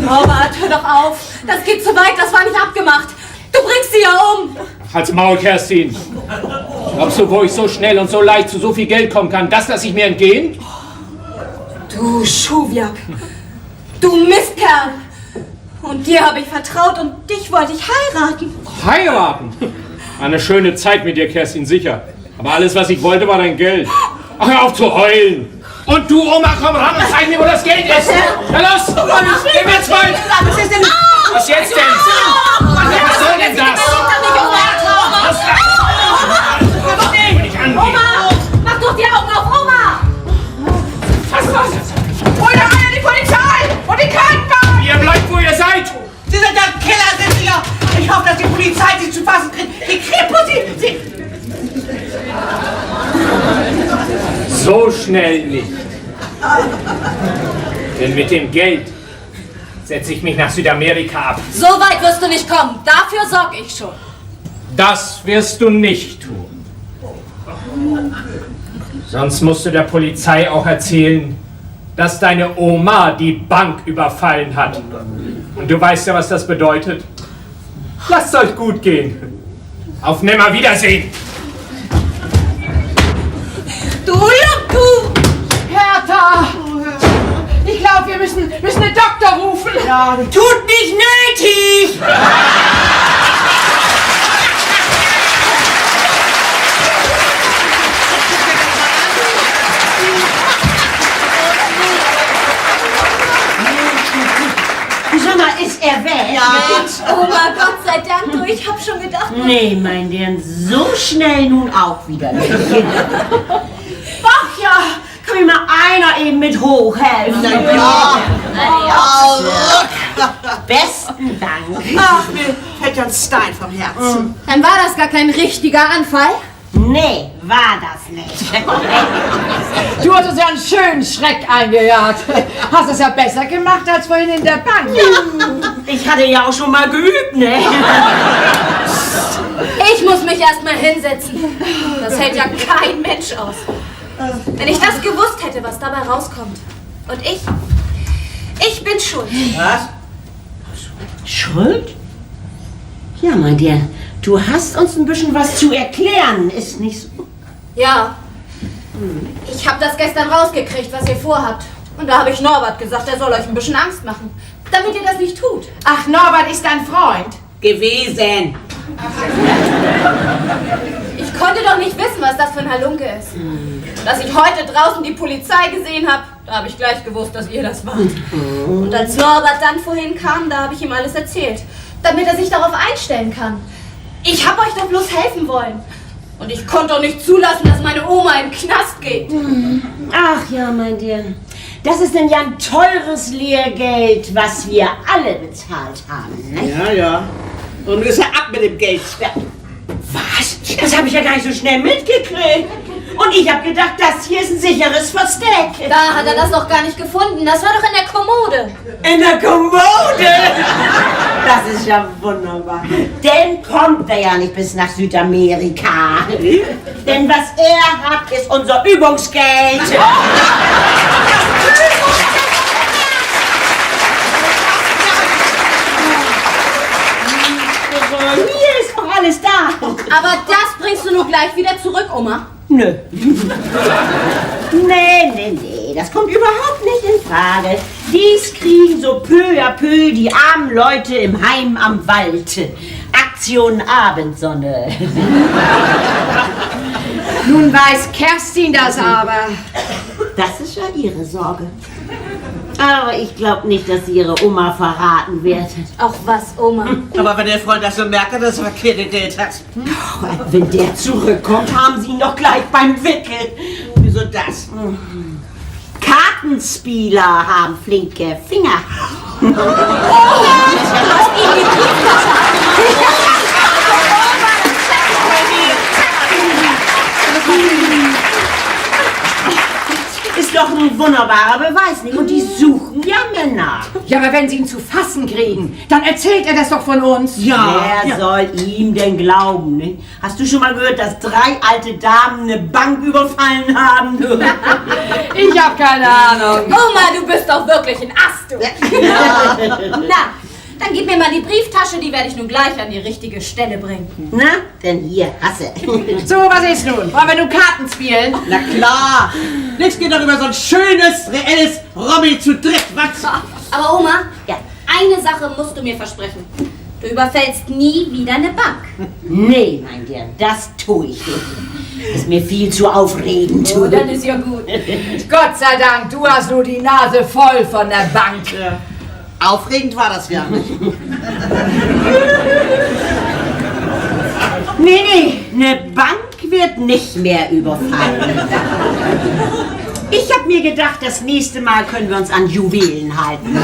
Robert, hör doch auf. Das geht zu weit, das war nicht abgemacht. Du bringst sie ja um. Halt's Maul, Kerstin. Glaubst du, wo ich so schnell und so leicht zu so viel Geld kommen kann, das lasse ich mir entgehen? Du Schuhwerk. Du Mistkerl. Und dir habe ich vertraut und dich wollte ich heiraten. Heiraten? Eine schöne Zeit mit dir, Kerstin, sicher. Aber alles, was ich wollte, war dein Geld. Ach, hör auf zu heulen. Und du, Oma, komm ran und zeig mir, wo das Geld ist. Na los, geh mir jetzt mal. Was ist denn? Was jetzt denn? Was soll denn das? Oma, mach doch die Augen auf, Oma! Hol doch alle die Polizei und die Krankenwagen! Ihr bleibt, wo ihr seid. Sie sind ja im Keller, sind Sie ja. Ich hoffe, dass die Polizei Sie zu fassen kriegt. Die Kripo, Sie... So schnell nicht. Denn mit dem Geld setze ich mich nach Südamerika ab. So weit wirst du nicht kommen. Dafür sorge ich schon. Das wirst du nicht tun. Sonst musst du der Polizei auch erzählen, dass deine Oma die Bank überfallen hat. Und du weißt ja, was das bedeutet. Lasst euch gut gehen. Auf Nimmerwiedersehen. Du Lump, du! Hertha! Ich glaube, wir müssen einen Doktor rufen. Ja, Tut nicht nötig! Sag mal, ist er weg? ja. Oma, Gott sei Dank, du, ich hab schon gedacht... Nee, mein Dirn, so schnell nun auch wieder nicht. Ach ja, kann mir mal einer eben mit hochhelfen? Ja. Besten Dank. Ach, mir fällt ja ein Stein vom Herzen. Dann war das gar kein richtiger Anfall. Nee, war das nicht. Du hast uns ja einen schönen Schreck eingejagt. Hast es ja besser gemacht als vorhin in der Bank. Ich hatte ja auch schon mal geübt, ne? Ich muss mich erst mal hinsetzen. Das hält ja kein Mensch aus. Wenn ich das gewusst hätte, was dabei rauskommt. Und ich bin schuld. Was? Schuld? Ja, mein Dirn, du hast uns ein bisschen was zu erklären, ist nicht so? Ja. Ich habe das gestern rausgekriegt, was ihr vorhabt. Und da habe ich Norbert gesagt, er soll euch ein bisschen Angst machen. Damit ihr das nicht tut. Ach, Norbert ist dein Freund. Gewesen. Ich konnte doch nicht wissen, was das für ein Halunke ist. Dass ich heute draußen die Polizei gesehen habe, da habe ich gleich gewusst, dass ihr das wart. Und als Norbert dann vorhin kam, da habe ich ihm alles erzählt. Damit er sich darauf einstellen kann. Ich habe euch doch bloß helfen wollen. Und ich konnte doch nicht zulassen, dass meine Oma in den Knast geht. Ach ja, mein Dirn, das ist denn ja ein teures Lehrgeld, was wir alle bezahlt haben, ne? Ja, ja. Und nun ist er ab mit dem Geld. Was? Das habe ich ja gar nicht so schnell mitgekriegt. Und ich habe gedacht, das hier ist ein sicheres Versteck. Da hat er das noch gar nicht gefunden. Das war doch in der Kommode. In der Kommode? Das ist ja wunderbar. Denn kommt er ja nicht bis nach Südamerika. Denn was er hat, ist unser Übungsgeld. Hier ist doch alles da. Aber das bringst du nur gleich wieder zurück, Oma. Nö. Nee, das kommt überhaupt nicht in Frage. Dies kriegen so peu à peu die armen Leute im Heim am Wald. Aktion Abendsonne. Nun weiß Kerstin das aber. Das ist ja ihre Sorge. Aber ich glaube nicht, dass sie ihre Oma verraten wird. Auch was, Oma? Aber wenn der Freund das so merkt, dass er verkehrte Geld hat. Wenn der zurückkommt, haben sie ihn doch gleich beim Wickel. Wieso das? Kartenspieler haben flinke Finger. Ist doch ein wunderbarer Beweis, nicht? Und die suchen ja Männer. Ja, aber wenn sie ihn zu fassen kriegen, dann erzählt er das doch von uns. Wer soll ihm denn glauben, nicht? Hast du schon mal gehört, dass 3 alte Damen eine Bank überfallen haben? Ich hab keine Ahnung. Oma, du bist doch wirklich ein Ast, du. Na, dann gib mir mal die Brieftasche, die werde ich nun gleich an die richtige Stelle bringen. Na, denn hier hasse. So, was ist nun? Wollen wir nun Karten spielen? Na klar. Nichts geht doch über so ein schönes, reelles Robby zu dritt. Was? Aber Oma, Ja. eine Sache musst du mir versprechen. Du überfällst nie wieder eine Bank. Nee, mein Dirn, das tue ich nicht. Ist mir viel zu aufregend. Oh, dann ist ja gut. Gott sei Dank, du hast nur die Nase voll von der Bank. Aufregend war das ja nicht. Nee, eine Bank wird nicht mehr überfallen. Ich hab mir gedacht, das nächste Mal können wir uns an Juwelen halten.